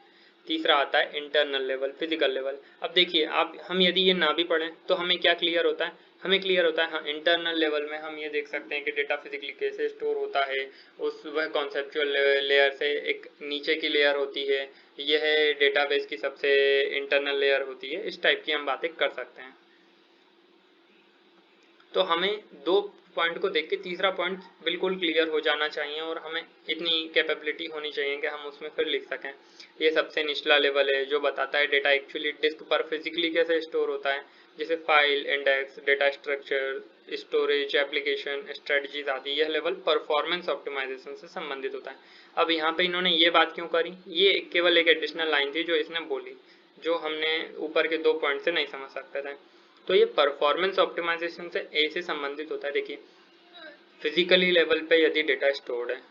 तीसरा आता है इंटरनल लेवल, फिजिकल लेवल। अब देखिए आप, हम यदि ये ना भी पढ़ें तो हमें क्या क्लियर होता है, हमें क्लियर होता है हाँ इंटरनल लेवल में हम ये देख सकते हैं कि डेटा फिजिकली कैसे स्टोर होता है, उस वह कॉन्सेप्चुअल लेयर से एक नीचे की लेयर होती है, यह डेटाबेस की सबसे इंटरनल लेयर होती है, इस टाइप की हम बातें कर सकते हैं। तो हमें 2 पॉइंट को देख के तीसरा पॉइंट बिल्कुल क्लियर हो जाना चाहिए, और हमें इतनी कैपेबिलिटी होनी चाहिए कि हम उसमें फिर लिख सकें। ये सबसे निचला लेवल है जो बताता है डेटा एक्चुअली डिस्क पर फिजिकली कैसे स्टोर होता है, जैसे file, index, data structure, storage, application, strategies आदि। यह लेवल परफॉर्मेंस ऑप्टिमाइजेशन से संबंधित होता है। अब यहाँ पे इन्होंने ये बात क्यों करी, ये केवल एक एडिशनल लाइन थी जो इसने बोली, जो हमने ऊपर के 2 पॉइंट से नहीं समझ सकते थे। तो ये परफॉर्मेंस ऑप्टिमाइजेशन से ऐसे संबंधित होता है। देखिए फिजिकली लेवल पे यदि डेटा स्टोर्ड है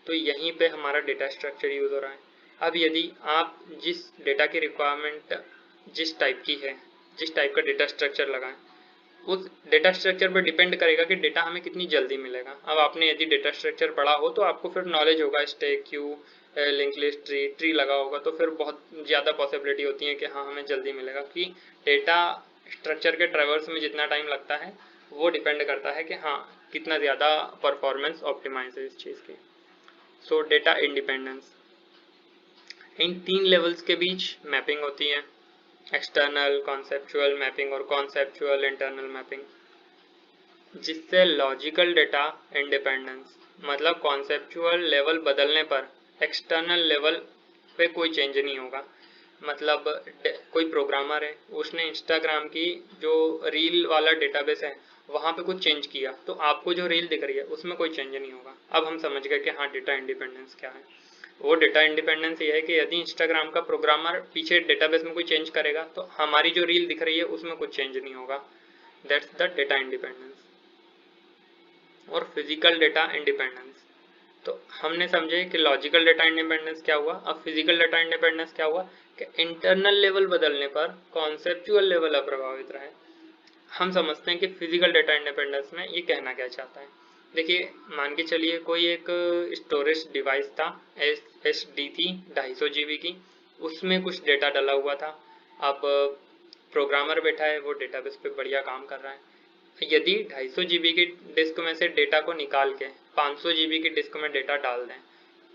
तो यहीं पे हमारा डेटा स्ट्रक्चर यूज हो रहा है। अब यदि आप जिस डेटा की रिक्वायरमेंट जिस टाइप की है, जिस टाइप का डेटा स्ट्रक्चर लगाएं, उस डेटा स्ट्रक्चर पर डिपेंड करेगा कि डेटा हमें कितनी जल्दी मिलेगा। अब आपने यदि डेटा स्ट्रक्चर पढ़ा हो तो आपको फिर नॉलेज होगा, stack, Q, link list, tree लगा होगा, तो फिर बहुत ज़्यादा पॉसिबिलिटी होती है कि हाँ हमें जल्दी मिलेगा, कि डेटा स्ट्रक्चर के ट्रैवर्स में जितना टाइम लगता है वो डिपेंड करता है कि हाँ कितना ज़्यादा परफॉर्मेंस ऑप्टिमाइज है इस चीज़ की। सो डेटा इंडिपेंडेंस, इन 3 लेवल्स के बीच मैपिंग होती है, एक्सटर्नल कॉन्सेप्चुअल मैपिंग और कॉन्सेप्चुअल इंटरनल मैपिंग, जिससे लॉजिकल डेटा इंडिपेंडेंस, मतलब कॉन्सेप्चुअल लेवल बदलने पर एक्सटर्नल लेवल पे कोई चेंज नहीं होगा। मतलब कोई प्रोग्रामर है, उसने इंस्टाग्राम की जो रील वाला डेटाबेस है वहाँ पे कुछ चेंज किया, तो आपको जो रील दिख रही है उसमें कोई चेंज नहीं होगा। अब हम समझ गए कि हाँ डेटा इंडिपेंडेंस क्या है। वो डेटा इंडिपेंडेंस ये है कि यदि इंस्टाग्राम का प्रोग्रामर पीछे डेटाबेस में कोई चेंज करेगा तो हमारी जो रील दिख रही है उसमें कुछ चेंज नहीं होगा। That's the data independence. और फिजिकल डेटा इंडिपेंडेंस, तो हमने समझे कि लॉजिकल डेटा इंडिपेंडेंस क्या हुआ। अब फिजिकल डेटा इंडिपेंडेंस क्या हुआ कि इंटरनल लेवल बदलने पर कॉन्सेप्चुअल लेवल अप्रभावित रहे। हम समझते हैं कि फिजिकल डेटा इंडिपेंडेंस में ये कहना क्या चाहता है। देखिए मान के चलिए कोई एक स्टोरेज डिवाइस था, SSD थी 250 GB की, उसमें कुछ डेटा डला हुआ था। अब प्रोग्रामर बैठा है, वो डेटाबेस पे बढ़िया काम कर रहा है। यदि 250 GB की डिस्क में से डेटा को निकाल के 500 GB की डिस्क में डेटा डाल दें,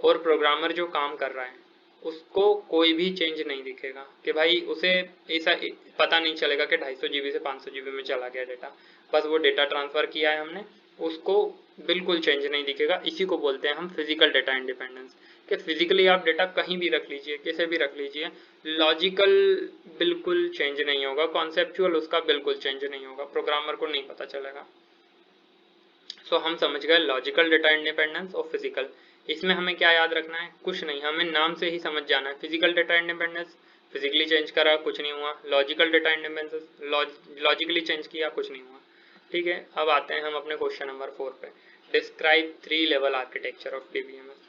और प्रोग्रामर जो काम कर रहा है उसको कोई भी चेंज नहीं दिखेगा, कि भाई उसे ऐसा पता नहीं चलेगा कि 250 GB से 500 GB में चला गया डेटा, बस वो डेटा ट्रांसफर किया है हमने, उसको बिल्कुल चेंज नहीं दिखेगा। इसी को बोलते हैं हम फिजिकल डेटा इंडिपेंडेंस, कि फिजिकली आप डेटा कहीं भी रख लीजिए, कैसे भी रख लीजिए, लॉजिकल बिल्कुल चेंज नहीं होगा, कॉन्सेप्चुअल उसका बिल्कुल चेंज नहीं होगा, प्रोग्रामर को नहीं पता चलेगा। सो हम समझ गए लॉजिकल डेटा इंडिपेंडेंस और फिजिकल। इसमें हमें क्या याद रखना है, कुछ नहीं, हमें नाम से ही समझ जाना है। Physical data independence physically change करा, कुछ नहीं हुआ। Logical data independence logically change किया, कुछ नहीं हुआ। ठीक है, अब आते हैं हम अपने क्वेश्चन नंबर 4 पे। Describe 3 level architecture of DBMS.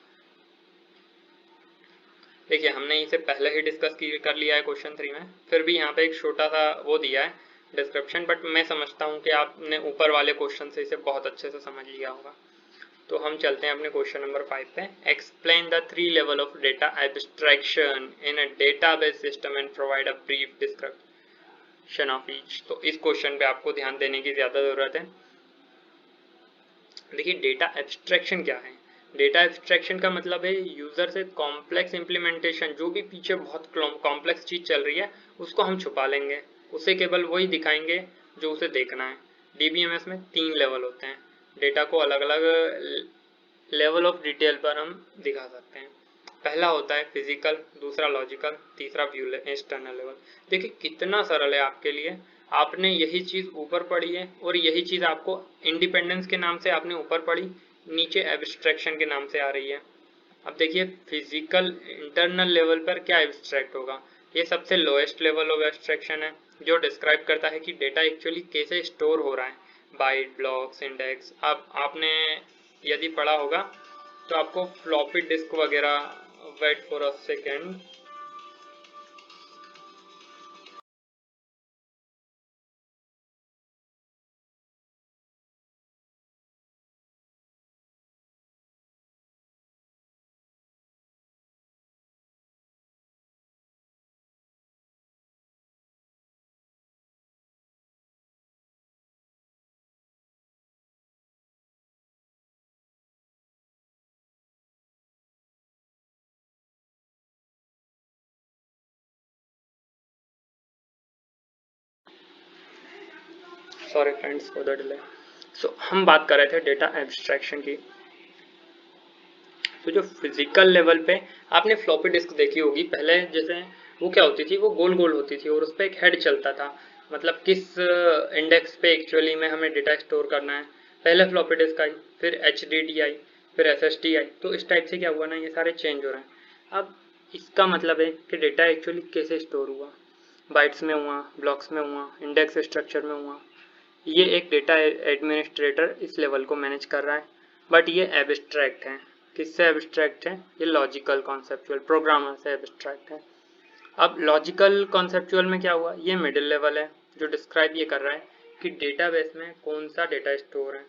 देखिए हमने इसे पहले ही डिस्कस कर लिया है क्वेश्चन 3 में, फिर भी यहाँ पे एक छोटा सा वो दिया है डिस्क्रिप्शन, बट मैं समझता हूँ कि आपने ऊपर वाले क्वेश्चन से इसे बहुत अच्छे से समझ लिया होगा। तो हम चलते हैं अपने क्वेश्चन नंबर 5 पे। Explain the 3 level of data abstraction in a database system and provide a brief description of each. तो इस क्वेश्चन पे आपको ध्यान देने की ज़्यादा ज़रूरत है। देखिए, डेटा एब्स्ट्रैक्शन क्या है? डेटा एब्स्ट्रैक्शन का मतलब है यूज़र से कॉम्प्लेक्स इम्प्लीमेंटेशन, जो भी पीछे बहुत कॉम्प्लेक्स चीज़ चल रही है उसको हम छुपा लेंगे, उसे केवल वही दिखाएंगे जो उसे देखना है। डीबीएमएस में 3 लेवल होते हैं, डेटा को अलग अलग लेवल ऑफ डिटेल पर हम दिखा सकते हैं। पहला होता है फिजिकल, दूसरा लॉजिकल, तीसरा व्यू एक्सटर्नल लेवल। देखिए कितना सरल है आपके लिए, आपने यही चीज़ ऊपर पढ़ी है और यही चीज़ आपको इंडिपेंडेंस के नाम से आपने ऊपर पढ़ी, नीचे एब्स्ट्रैक्शन के नाम से आ रही है। अब देखिए फिजिकल इंटरनल लेवल पर क्या एब्स्ट्रैक्ट होगा, ये सबसे लोएस्ट लेवल ऑफ एब्स्ट्रैक्शन है, जो डिस्क्राइब करता है कि डेटा एक्चुअली कैसे स्टोर हो रहा है, बाइट, ब्लॉक्स, इंडेक्स। अब आपने यदि पढ़ा होगा तो आपको फ्लॉपी डिस्क वगैरह, wait for a second, sorry friends for the delay. So हम बात कर रहे थे डेटा एब्स्ट्रैक्शन की। तो जो फिजिकल लेवल पे आपने फ्लॉपी डिस्क देखी होगी पहले, जैसे वो क्या होती थी, वो गोल गोल होती थी और उस पर एक हेड चलता था, मतलब किस इंडेक्स पे एक्चुअली में हमें डेटा स्टोर करना है। पहले फ्लॉपी डिस्क आई, फिर HDD आई, फिर SSD आई। तो इस टाइप से क्या हुआ ना, ये सारे चेंज हो रहे हैं। अब इसका मतलब है कि डेटा एक्चुअली कैसे स्टोर हुआ, बाइट्स में हुआ, ब्लॉक्स में हुआ, इंडेक्स स्ट्रक्चर में हुआ। ये एक डेटा एडमिनिस्ट्रेटर इस लेवल को मैनेज कर रहा है, बट ये एब्स्ट्रैक्ट है। किससे एब्स्ट्रैक्ट है? ये लॉजिकल कॉन्सेप्चुअल प्रोग्रामर से एब्स्ट्रैक्ट है। अब लॉजिकल कॉन्सेप्चुअल में क्या हुआ, ये मिडिल लेवल है जो डिस्क्राइब ये कर रहा है कि डेटाबेस में कौन सा डेटा स्टोर है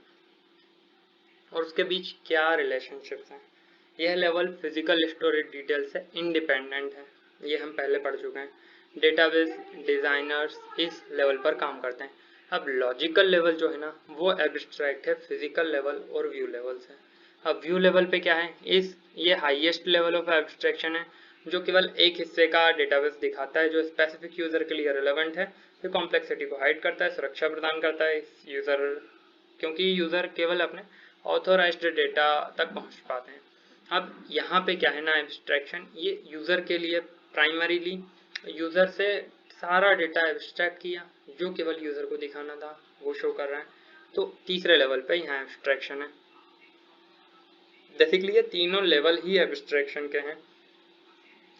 और उसके बीच क्या रिलेशनशिप्स हैं। यह लेवल फिजिकल स्टोरेज डिटेल से इंडिपेंडेंट है, ये हम पहले पढ़ चुके हैं। डेटाबेस डिजाइनर्स इस लेवल पर काम करते हैं। अब लॉजिकल लेवल जो है ना, वो एब्स्ट्रैक्ट है फिजिकल लेवल और व्यू लेवल से। अब व्यू लेवल पे क्या है, ये हाईएस्ट लेवल ऑफ एब्स्ट्रैक्शन है, जो केवल एक हिस्से का डेटाबेस दिखाता है जो स्पेसिफिक यूजर के लिए रिलेवेंट है। ये कॉम्प्लेक्सिटी को हाइड करता है, सुरक्षा प्रदान करता है इस यूजर, क्योंकि यूजर केवल अपने ऑथोराइज्ड डेटा तक पहुंच पाते हैं। अब यहाँ पे क्या है ना, एब्स्ट्रैक्शन ये यूजर के लिए प्राइमरीली यूजर से सारा डेटा एब्स्ट्रैक्ट किया, जो केवल यूजर को दिखाना था वो शो कर रहा है। तो तीसरे लेवल पे यहाँ एब्स्ट्रैक्शन है। बेसिकली ये तीनों लेवल ही एब्स्ट्रैक्शन के हैं।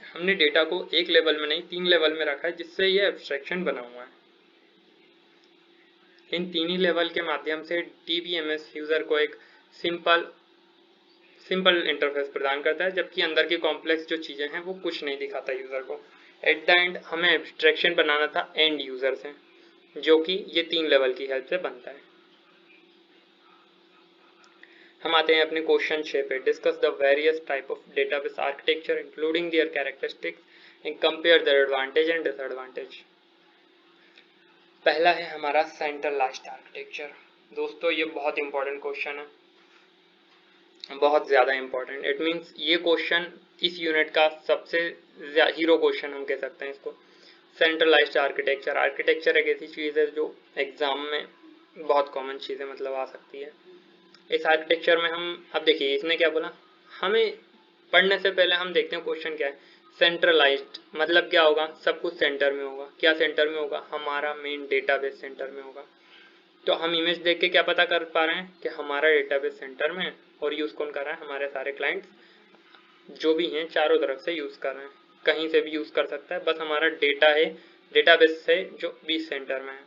हमने डेटा को एक लेवल में नहीं 3 लेवल में रखा है, जिससे ये एब्स्ट्रैक्शन बना हुआ है। इन तीन ही लेवल के माध्यम से डीबीएमएस यूजर को एक सिंपल इंटरफेस प्रदान करता है, जबकि अंदर की कॉम्प्लेक्स जो चीजें हैं वो कुछ नहीं दिखाता यूजर को। एट द एंड हमें एब्स्ट्रैक्शन बनाना था एंड यूजर से, जो कि ये 3 लेवल की हेल्प से बनता है। हम आते हैं अपने क्वेश्चन 6 पे। Discuss the various type of database architecture including there characteristics and compare there advantage and disadvantage. पहला है हमारा सेंट्रलाइज्ड आर्किटेक्चर। दोस्तों ये बहुत इंपॉर्टेंट क्वेश्चन है, बहुत ज़्यादा इंपॉर्टेंट। इट मीन्स ये क्वेश्चन इस यूनिट का सबसे हीरो क्वेश्चन हम कह सकते हैं इसको। सेंट्रलाइज्ड आर्किटेक्चर, आर्किटेक्चर एक ऐसी चीज़ है जो एग्जाम में बहुत कॉमन चीज़ें मतलब आ सकती है। इस आर्किटेक्चर में हम, अब देखिए इसने क्या बोला, हमें पढ़ने से पहले हम देखते हैं क्वेश्चन क्या है। सेंट्रलाइज्ड मतलब क्या होगा, सब कुछ सेंटर में होगा। क्या सेंटर में होगा? हमारा मेन डेटाबेस सेंटर में होगा। तो हम इमेज देख के क्या पता कर पा रहे हैं कि हमारा डेटाबेस सेंटर में है और यूज कौन कर रहा है, हमारे सारे क्लाइंट्स जो भी हैं चारों तरफ से यूज कर रहे हैं, कहीं से भी यूज कर सकता है, बस हमारा डेटा है डेटाबेस से जो बीच सेंटर में है।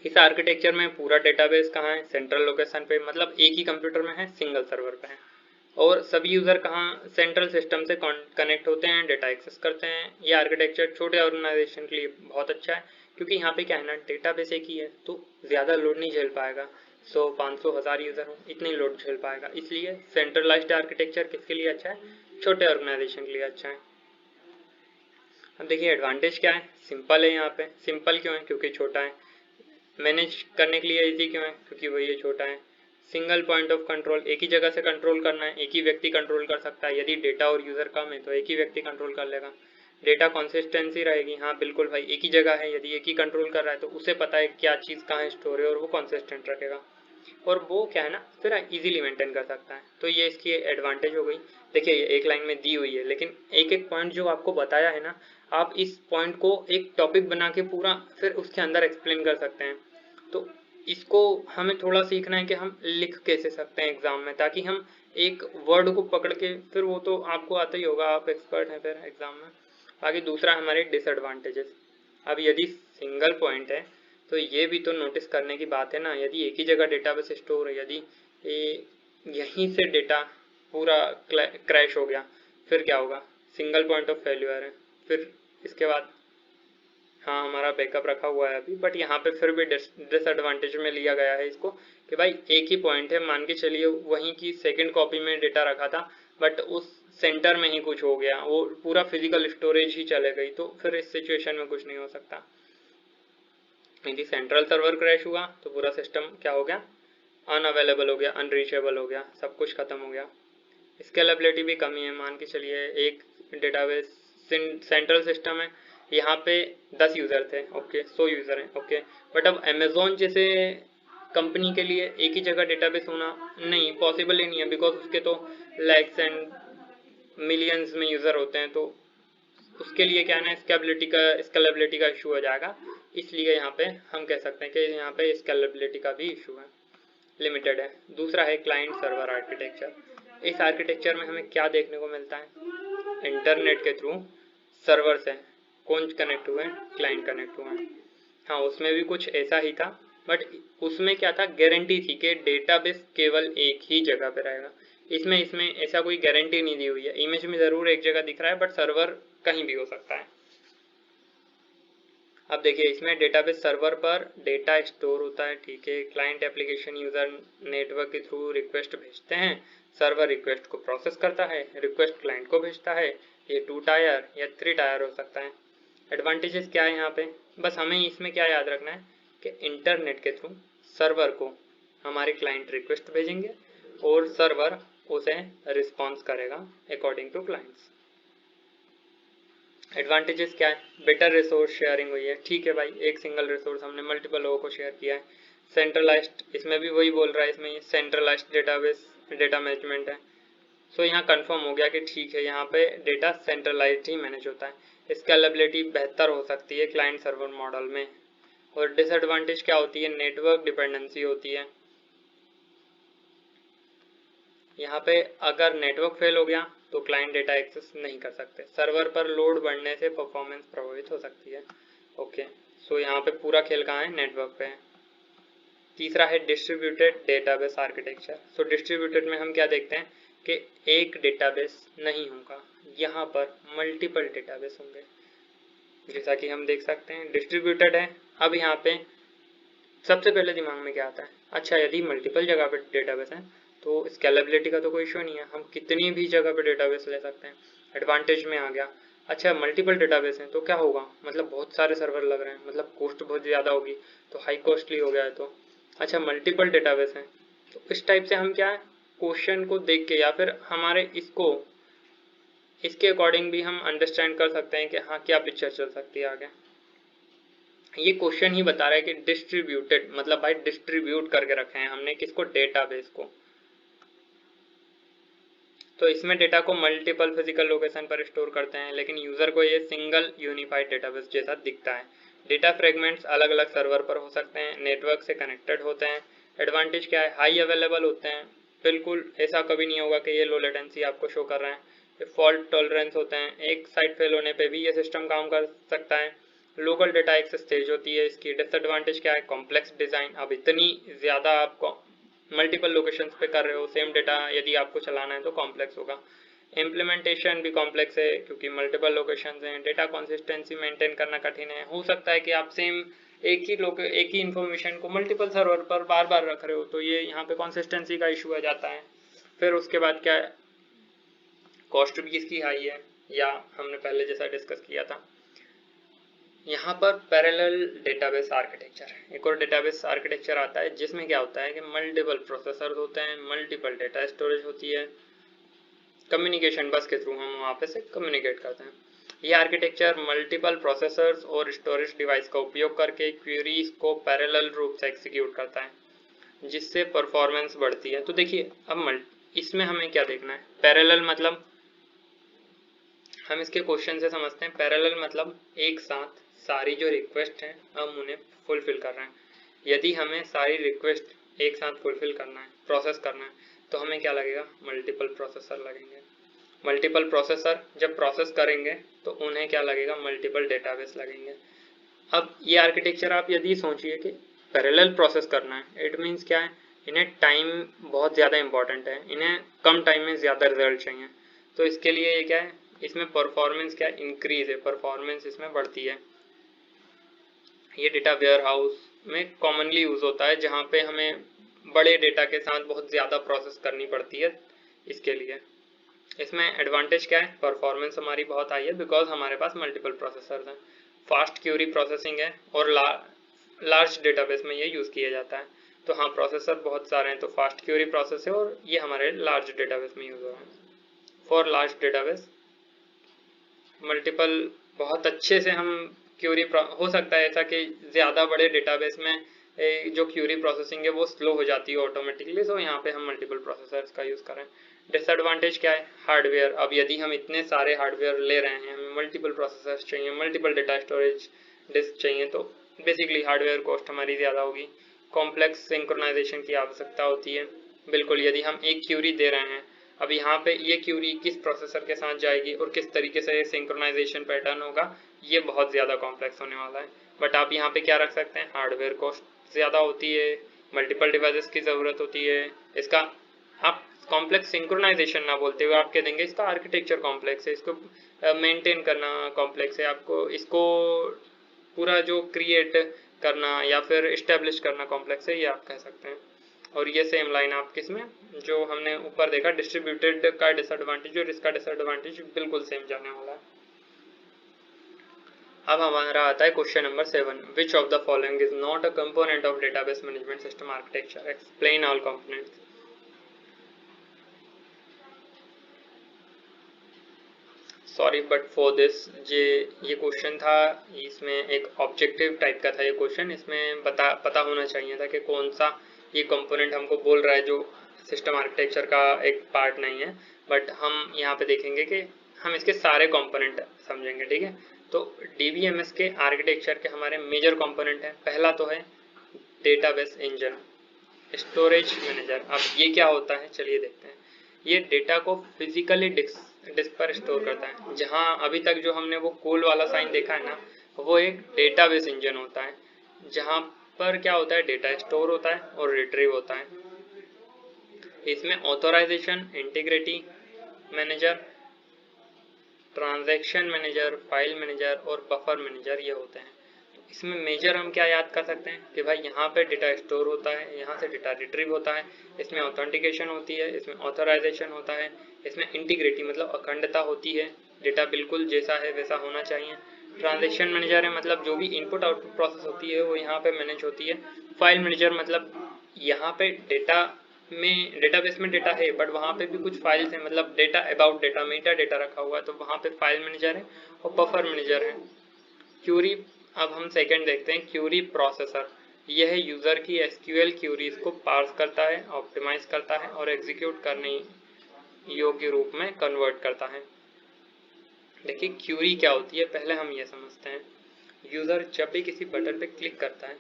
इस आर्किटेक्चर में पूरा डेटाबेस कहाँ है, सेंट्रल लोकेशन पे, मतलब एक ही कंप्यूटर में है, सिंगल सर्वर पे है। और सभी यूजर कहाँ, सेंट्रल सिस्टम से कनेक्ट होते हैं, डेटा एक्सेस करते हैं। ये आर्किटेक्चर छोटे ऑर्गेनाइजेशन के लिए बहुत अच्छा है, क्योंकि यहाँ पे क्या है ना, डेटाबेस एक ही है तो ज़्यादा लोड नहीं झेल पाएगा। 100, 500, 1000 यूज़र हो, इतने लोड झेल पाएगा। इसलिए सेंट्रलाइज्ड आर्किटेक्चर किसके लिए अच्छा है? छोटे ऑर्गेनाइजेशन के लिए अच्छा है। अब देखिए एडवांटेज क्या है, सिंपल है। यहाँ पे सिंपल क्यों है? क्योंकि छोटा है। मैनेज करने के लिए इजी क्यों है? क्योंकि वही ये छोटा है। सिंगल पॉइंट ऑफ कंट्रोल, एक ही जगह से कंट्रोल करना है, एक ही व्यक्ति कंट्रोल कर सकता है। यदि डेटा और यूजर कम है तो एक ही व्यक्ति कंट्रोल कर लेगा। डेटा कंसिस्टेंसी रहेगी, हाँ बिल्कुल भाई, एक ही जगह है, यदि एक ही कंट्रोल कर रहा है तो उसे पता है क्या चीज़ कहाँ स्टोर है और वो कंसिस्टेंट रखेगा, और वो क्या है ना फिर इजीली मेंटेन कर सकता है। तो ये इसकी एडवांटेज हो गई। देखिए ये एक लाइन में दी हुई है, लेकिन एक एक पॉइंट जो आपको बताया है ना, आप इस पॉइंट को एक टॉपिक बना के पूरा फिर उसके अंदर एक्सप्लेन कर सकते हैं। तो इसको हमें थोड़ा सीखना है कि हम लिख कैसे सकते हैं एग्जाम में, ताकि हम एक वर्ड को पकड़ के, फिर वो तो आपको आता ही होगा, आप एक्सपर्ट हैं फिर एग्जाम में। बाकी दूसरा हमारे डिसएडवांटेजेस। अब यदि सिंगल पॉइंट है तो ये भी तो नोटिस करने की बात है ना, यदि एक ही जगह डेटाबेस स्टोर है, यदि यहीं से डेटा पूरा क्रैश हो गया फिर क्या होगा? सिंगल पॉइंट ऑफ फेल्यूर है। फिर इसके बाद हाँ हमारा बैकअप रखा हुआ है अभी, बट यहाँ पे फिर भी डिसएडवांटेज में लिया गया है इसको कि भाई एक ही पॉइंट है, मान के चलिए वहीं की सेकंड कॉपी में डेटा रखा था, बट उस सेंटर में ही कुछ हो गया, वो पूरा फिजिकल स्टोरेज ही चले गई, तो फिर इस सिचुएशन में कुछ नहीं हो सकता। यदि सेंट्रल सर्वर क्रैश हुआ तो पूरा सिस्टम क्या हो गया? अनअवेलेबल हो गया, अनरीचेबल हो गया, सब कुछ खत्म हो गया। स्केलेबिलिटी भी कमी है। मान के चलिए एक डेटाबेस सेंट्रल सिस्टम है, यहाँ पे 10 यूज़र थे, ओके, 100 यूज़र हैं, ओके, बट अब अमेजोन जैसे कंपनी के लिए एक ही जगह डेटाबेस होना नहीं पॉसिबल ही नहीं है, बिकॉज उसके तो लैक्स एंड मिलियंस में यूज़र होते हैं, तो उसके लिए क्या है ना, स्केलेबिलिटी का इशू हो जाएगा। इसलिए यहाँ पे हम कह सकते हैं कि यहाँ पे स्केलेबिलिटी का भी इशू है, लिमिटेड है। दूसरा है क्लाइंट सर्वर आर्किटेक्चर। इस आर्किटेक्चर में हमें क्या देखने को मिलता है? इंटरनेट के थ्रू सर्वर से कौन कनेक्ट हुए हैं? क्लाइंट कनेक्ट हुए हैं। हाँ उसमें भी कुछ ऐसा ही था, बट उसमें क्या था, गारंटी थी कि डेटाबेस केवल एक ही जगह पे रहेगा। इसमें ऐसा कोई गारंटी नहीं दी हुई है। इमेज में जरूर एक जगह दिख रहा है, बट सर्वर कहीं भी हो सकता है। अब देखिए इसमें डेटाबेस सर्वर पर डेटा स्टोर होता है, ठीक है। क्लाइंट एप्लीकेशन यूजर नेटवर्क के थ्रू रिक्वेस्ट भेजते हैं, सर्वर रिक्वेस्ट को प्रोसेस करता है, रिक्वेस्ट क्लाइंट को भेजता है। ये 2 टायर या 3 टायर हो सकता है। एडवांटेजेस क्या है यहाँ पे? बस हमें इसमें क्या याद रखना है कि इंटरनेट के थ्रू सर्वर को हमारे क्लाइंट रिक्वेस्ट भेजेंगे और सर्वर उसे रिस्पॉन्स करेगा अकॉर्डिंग टू क्लाइंट्स। एडवांटेजेस क्या है? बेटर रिसोर्स शेयरिंग हुई है, ठीक है भाई, एक सिंगल रिसोर्स हमने मल्टीपल लोगों को शेयर किया है। सेंट्रलाइज्ड, इसमें भी वही बोल रहा है, इसमें सेंट्रलाइज्ड डेटाबेस डेटा मैनेजमेंट है। सो यहाँ कंफर्म हो गया कि ठीक है, यहाँ पे डेटा सेंट्रलाइज्ड ही मैनेज होता है। स्केलेबिलिटी बेहतर हो सकती है क्लाइंट सर्वर मॉडल में। और डिसएडवांटेज क्या होती है? नेटवर्क डिपेंडेंसी होती है। यहाँ पे अगर नेटवर्क फेल हो गया तो क्लाइंट डेटा एक्सेस नहीं कर सकते। सर्वर पर लोड बढ़ने से परफॉर्मेंस प्रभावित हो सकती है। ओके, सो यहाँ पे पूरा खेल कहाँ है? नेटवर्क पे है। तीसरा है डिस्ट्रीब्यूटेड डेटाबेस आर्किटेक्चर। सो डिस्ट्रीब्यूटेड में हम क्या देखते हैं कि एक डेटाबेस नहीं होगा, यहाँ पर मल्टीपल डेटाबेस होंगे, जैसा कि हम देख सकते हैं। डिस्ट्रीब्यूटेड है, अब यहाँ पे सबसे पहले दिमाग में क्या आता है? अच्छा, यदि मल्टीपल जगह पे डेटाबेस है तो स्केलेबिलिटी का तो कोई इशू नहीं है, हम कितनी भी जगह पे डेटाबेस ले सकते हैं। एडवांटेज में आ गया। अच्छा, मल्टीपल डेटाबेस हैं तो क्या होगा? मतलब बहुत सारे सर्वर लग रहे हैं, मतलब कॉस्ट बहुत ज़्यादा होगी, तो हाई कॉस्टली हो गया है। तो अच्छा, मल्टीपल डेटाबेस हैं तो इस टाइप से हम क्या है, क्वेश्चन को देख के या फिर हमारे इसके अकॉर्डिंग भी हम अंडरस्टैंड कर सकते हैं कि हाँ क्या पिक्चर चल सकती है आगे। ये क्वेश्चन ही बता रहा है कि डिस्ट्रीब्यूटेड मतलब भाई डिस्ट्रीब्यूट करके रखे हैं हमने किसको? डेटाबेस को। तो इसमें डेटा को मल्टीपल फिजिकल लोकेशन पर स्टोर करते हैं, लेकिन यूजर को ये सिंगल यूनिफाइड डेटाबेस जैसा दिखता है। डेटा फ्रेगमेंट्स अलग अलग सर्वर पर हो सकते हैं, नेटवर्क से कनेक्टेड होते हैं। एडवांटेज क्या है? हाई अवेलेबल होते हैं, बिल्कुल ऐसा कभी नहीं होगा कि ये लो लेटेंसी आपको शो कर रहे हैं। फॉल्ट टॉलरेंस होते हैं, एक साइड फेल होने पे भी ये सिस्टम काम कर सकता है। लोकल डेटा एक्सेस तेज होती है इसकी। डिसएडवांटेज क्या है? Complex design. अब इतनी ज़्यादा आपको मल्टीपल लोकेशंस पे कर रहे हो सेम डेटा, यदि आपको चलाना है तो कॉम्प्लेक्स होगा। इम्प्लीमेंटेशन भी कॉम्प्लेक्स है क्योंकि मल्टीपल लोकेशंस हैं, डेटा कंसिस्टेंसी मेंटेन करना कठिन है। हो सकता है कि आप सेम एक ही इंफॉर्मेशन को मल्टीपल सर्वर पर बार बार रख रहे हो, तो ये यहाँ पे कंसिस्टेंसी का इशू आ जाता है। फिर उसके बाद क्या है, कॉस्ट भी इसकी हाई है, या हमने पहले जैसा डिस्कस किया था। यहाँ पर पैरेलल डेटाबेस आर्किटेक्चर, एक और डेटाबेस आर्किटेक्चर आता है जिसमें क्या होता है कि मल्टीपल प्रोसेसर होते हैं, मल्टीपल डेटा स्टोरेज होती है, कम्युनिकेशन बस के थ्रू हम वहाँ पे से कम्युनिकेट करते हैं। ये आर्किटेक्चर मल्टीपल प्रोसेसर्स और स्टोरेज डिवाइस का उपयोग करके क्वेरीज को पैरेलल रूप से एग्जीक्यूट करता है, जिससे परफॉर्मेंस बढ़ती है। तो देखिए अब इसमें हमें क्या देखना है, पैरेलल मतलब हम इसके क्वेश्चन से समझते हैं। पैरेलल मतलब एक साथ सारी जो रिक्वेस्ट हैं हम उन्हें फुलफिल कर रहे हैं। यदि हमें सारी रिक्वेस्ट एक साथ फुलफिल करना है, प्रोसेस करना है, तो हमें क्या लगेगा, मल्टीपल प्रोसेसर लगेंगे। मल्टीपल प्रोसेसर जब प्रोसेस करेंगे तो उन्हें क्या लगेगा, मल्टीपल डेटाबेस लगेंगे। अब ये आर्किटेक्चर आप यदि सोचिए कि पैरेलल प्रोसेस करना है, इट मीन्स क्या है, इन्हें टाइम बहुत ज़्यादा इंपॉर्टेंट है, इन्हें कम टाइम में ज़्यादा रिजल्ट चाहिए। तो इसके लिए ये क्या है, इसमें परफॉर्मेंस क्या इंक्रीज है, परफॉर्मेंस इसमें बढ़ती है। ये डेटा वेयर हाउस में कॉमनली यूज होता है, जहाँ पे हमें बड़े डेटा के साथ बहुत ज़्यादा प्रोसेस करनी पड़ती है। इसके लिए इसमें एडवांटेज क्या है, परफॉर्मेंस हमारी बहुत हाई है बिकॉज हमारे पास मल्टीपल प्रोसेसर्स हैं, फास्ट क्यूरी प्रोसेसिंग है और लार्ज डेटाबेस में ये यूज़ किया जाता है। तो हाँ, प्रोसेसर बहुत सारे हैं तो फास्ट क्यूरी प्रोसेस है, और ये हमारे लार्ज डेटाबेस में यूज़ हो रहा है। फॉर लार्ज डेटाबेस मल्टीपल बहुत अच्छे से हम क्यूरी हो सकता है ऐसा कि ज़्यादा बड़े डेटाबेस में जो क्यूरी प्रोसेसिंग है वो स्लो हो जाती है ऑटोमेटिकली, तो यहाँ पे हम मल्टीपल प्रोसेसर्स का यूज़ करें। डिसएडवांटेज क्या है, हार्डवेयर। अब यदि हम इतने सारे हार्डवेयर ले रहे हैं, हमें मल्टीपल प्रोसेसर्स चाहिए, मल्टीपल डेटा स्टोरेज डिस्क चाहिए, तो बेसिकली हार्डवेयर कॉस्ट हमारी ज़्यादा होगी। कॉम्प्लेक्स सिंक्रोनाइजेशन की आवश्यकता होती है। बिल्कुल, यदि हम एक क्यूरी दे रहे हैं, अब यहाँ पे ये क्यूरी किस प्रोसेसर के साथ जाएगी और किस तरीके से सिंक्रोनाइजेशन पैटर्न होगा, ये बहुत ज़्यादा कॉम्प्लेक्स होने वाला है। बट आप यहाँ पे क्या रख सकते हैं, हार्डवेयर कॉस्ट ज़्यादा होती है, मल्टीपल डिवाइसेस की ज़रूरत होती है। इसका आप कॉम्प्लेक्स सिंक्रोनाइजेशन ना बोलते हुए आप कह देंगे इसका आर्किटेक्चर कॉम्प्लेक्स है, इसको मेंटेन करना कॉम्प्लेक्स है, आपको इसको पूरा जो क्रिएट करना या फिर इस्टेब्लिश करना कॉम्प्लेक्स है, ये आप कह सकते हैं। और ये सेम लाइन आप किसमें, जो हमने ऊपर देखा डिस्ट्रीब्यूटेड का डिसएडवांटेज और इसका डिसएडवांटेज बिल्कुल सेम जाने वाला है। अब हमारा आता है question number 7, which of the following is not a component of database management system architecture, explain all components. Sorry but for this ये क्वेश्चन था, इसमें एक ऑब्जेक्टिव टाइप का था ये क्वेश्चन, इसमें पता होना चाहिए था कि कौन सा ये कंपोनेंट हमको बोल रहा है जो सिस्टम आर्किटेक्चर का एक पार्ट नहीं है। बट हम यहाँ पे देखेंगे कि हम इसके सारे कंपोनेंट समझेंगे, ठीक है। तो डीबीएमएस के आर्किटेक्चर के हमारे मेजर कंपोनेंट हैं। पहला तो है डेटाबेस इंजन, स्टोरेज मैनेजर। अब ये क्या होता है, चलिए देखते हैं। ये डेटा को फिजिकली डिस्क पर स्टोर करता है। जहां अभी तक जो हमने वो कोल वाला साइन देखा है ना, वो एक डेटाबेस इंजन होता है, जहां पर क्या होता है, डेटा स्टोर होता है और रिट्रीव होता है। इसमें authorization, integrity manager, transaction manager, file manager और बफर मैनेजर ये होते हैं। इसमें मेजर हम क्या याद कर सकते हैं कि भाई यहाँ पे डेटा स्टोर होता है, यहाँ से डेटा रिट्रीव होता है, इसमें ऑथेंटिकेशन होती है, इसमें ऑथराइजेशन होता है, इसमें इंटीग्रिटी मतलब अखंडता होती है, डेटा बिल्कुल जैसा है वैसा होना चाहिए। ट्रांजैक्शन मैनेजर है मतलब जो भी इनपुट आउटपुट प्रोसेस होती है वो यहाँ पे मैनेज होती है। फाइल मैनेजर मतलब यहाँ पे डेटाबेस में डेटा है बट वहाँ पे भी कुछ फाइल्स हैं, मतलब data about data, Meta data रखा हुआ है, तो वहाँ पे फाइल मैनेजर है। और बफर मैनेजर है। क्यूरी, अब हम सेकंड देखते हैं, क्यूरी प्रोसेसर। यह यूजर की एसक्यूएल क्यूरीज को पार्स करता है, ऑप्टिमाइज करता है और एग्जीक्यूट करने योग्य रूप में कन्वर्ट करता है। देखिए क्यूरी क्या होती है, पहले हम ये समझते हैं। यूजर जब भी किसी बटन पे क्लिक करता है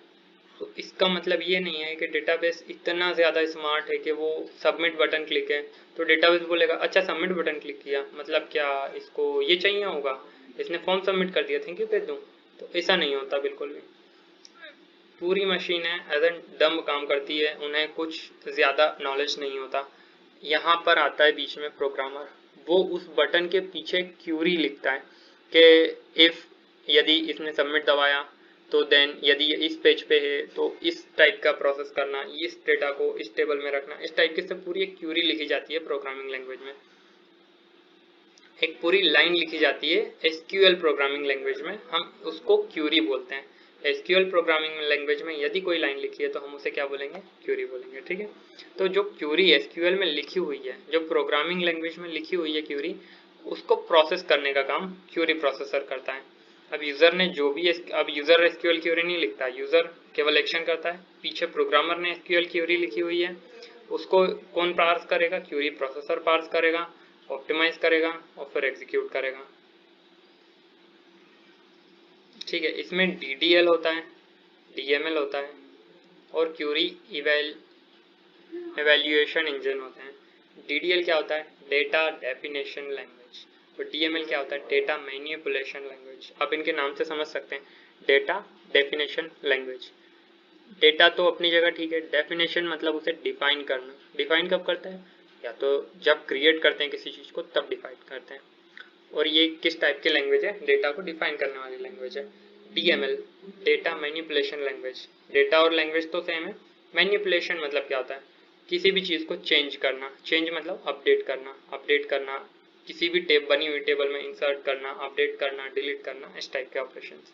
तो इसका मतलब ये नहीं है कि डेटाबेस इतना ज़्यादा स्मार्ट है कि वो सबमिट बटन क्लिक है तो डेटाबेस बोलेगा अच्छा सबमिट बटन क्लिक किया, मतलब क्या इसको ये चाहिए होगा, इसने फॉर्म सबमिट कर दिया, थैंक यू भेज दूँ। तो ऐसा नहीं होता बिल्कुल भी। पूरी मशीन है एज एन डम्ब काम करती है, उन्हें कुछ ज़्यादा नॉलेज नहीं होता। यहाँ पर आता है बीच में प्रोग्रामर। वो उस बटन के पीछे क्यूरी लिखता है कि इफ यदि इसने सबमिट दबाया तो देन यदि ये इस पेज पे है तो इस टाइप का प्रोसेस करना, इस डेटा को इस टेबल में रखना, इस टाइप की सब पूरी एक क्यूरी लिखी जाती है प्रोग्रामिंग लैंग्वेज में। एक पूरी लाइन लिखी जाती है एसक्यूएल प्रोग्रामिंग लैंग्वेज में, हम उसको क्यूरी बोलते हैं। एसक्यूएल प्रोग्रामिंग लैंग्वेज में यदि कोई लाइन लिखी है तो हम उसे क्या बोलेंगे? क्यूरी बोलेंगे, ठीक है। तो जो क्यूरी एसक्यूएल में लिखी हुई है, जो प्रोग्रामिंग लैंग्वेज में लिखी हुई है क्यूरी, उसको प्रोसेस करने का काम क्यूरी प्रोसेसर करता है। अब यूजर ने जो भी अब यूजर एसक्यूएल क्यूरी नहीं लिखता, यूजर केवल एक्शन करता है, पीछे प्रोग्रामर ने एसक्यूएल क्यूरी लिखी हुई है, उसको कौन पार्स करेगा? क्यूरी प्रोसेसर पार्स करेगा, ऑप्टिमाइज करेगा और फिर एग्जीक्यूट करेगा, ठीक है। इसमें DDL होता है, DML होता है और क्यूरी इवैल्यूएशन इंजन होते हैं। DDL क्या होता है? Data definition language. और DML क्या होता है? Data manipulation language. आप इनके नाम से समझ सकते हैं, डेटा डेफिनेशन लैंग्वेज। डेटा तो अपनी जगह ठीक है, डेफिनेशन मतलब उसे डिफाइन करना। डिफाइन कब करते हैं? या तो जब क्रिएट करते हैं किसी चीज को तब डिफाइन करते हैं। और ये किस टाइप की लैंग्वेज है? डेटा को डिफाइन करने वाली लैंग्वेज है। DML data manipulation language. Data और लैंग्वेज तो सेम है, मैनिपुलेशन मतलब क्या होता है? किसी भी चीज को चेंज करना, चेंज मतलब अपडेट करना, अपडेट करना, किसी भी बनी हुई टेबल में इंसर्ट करना, अपडेट करना, डिलीट करना, इस टाइप के ऑपरेशंस।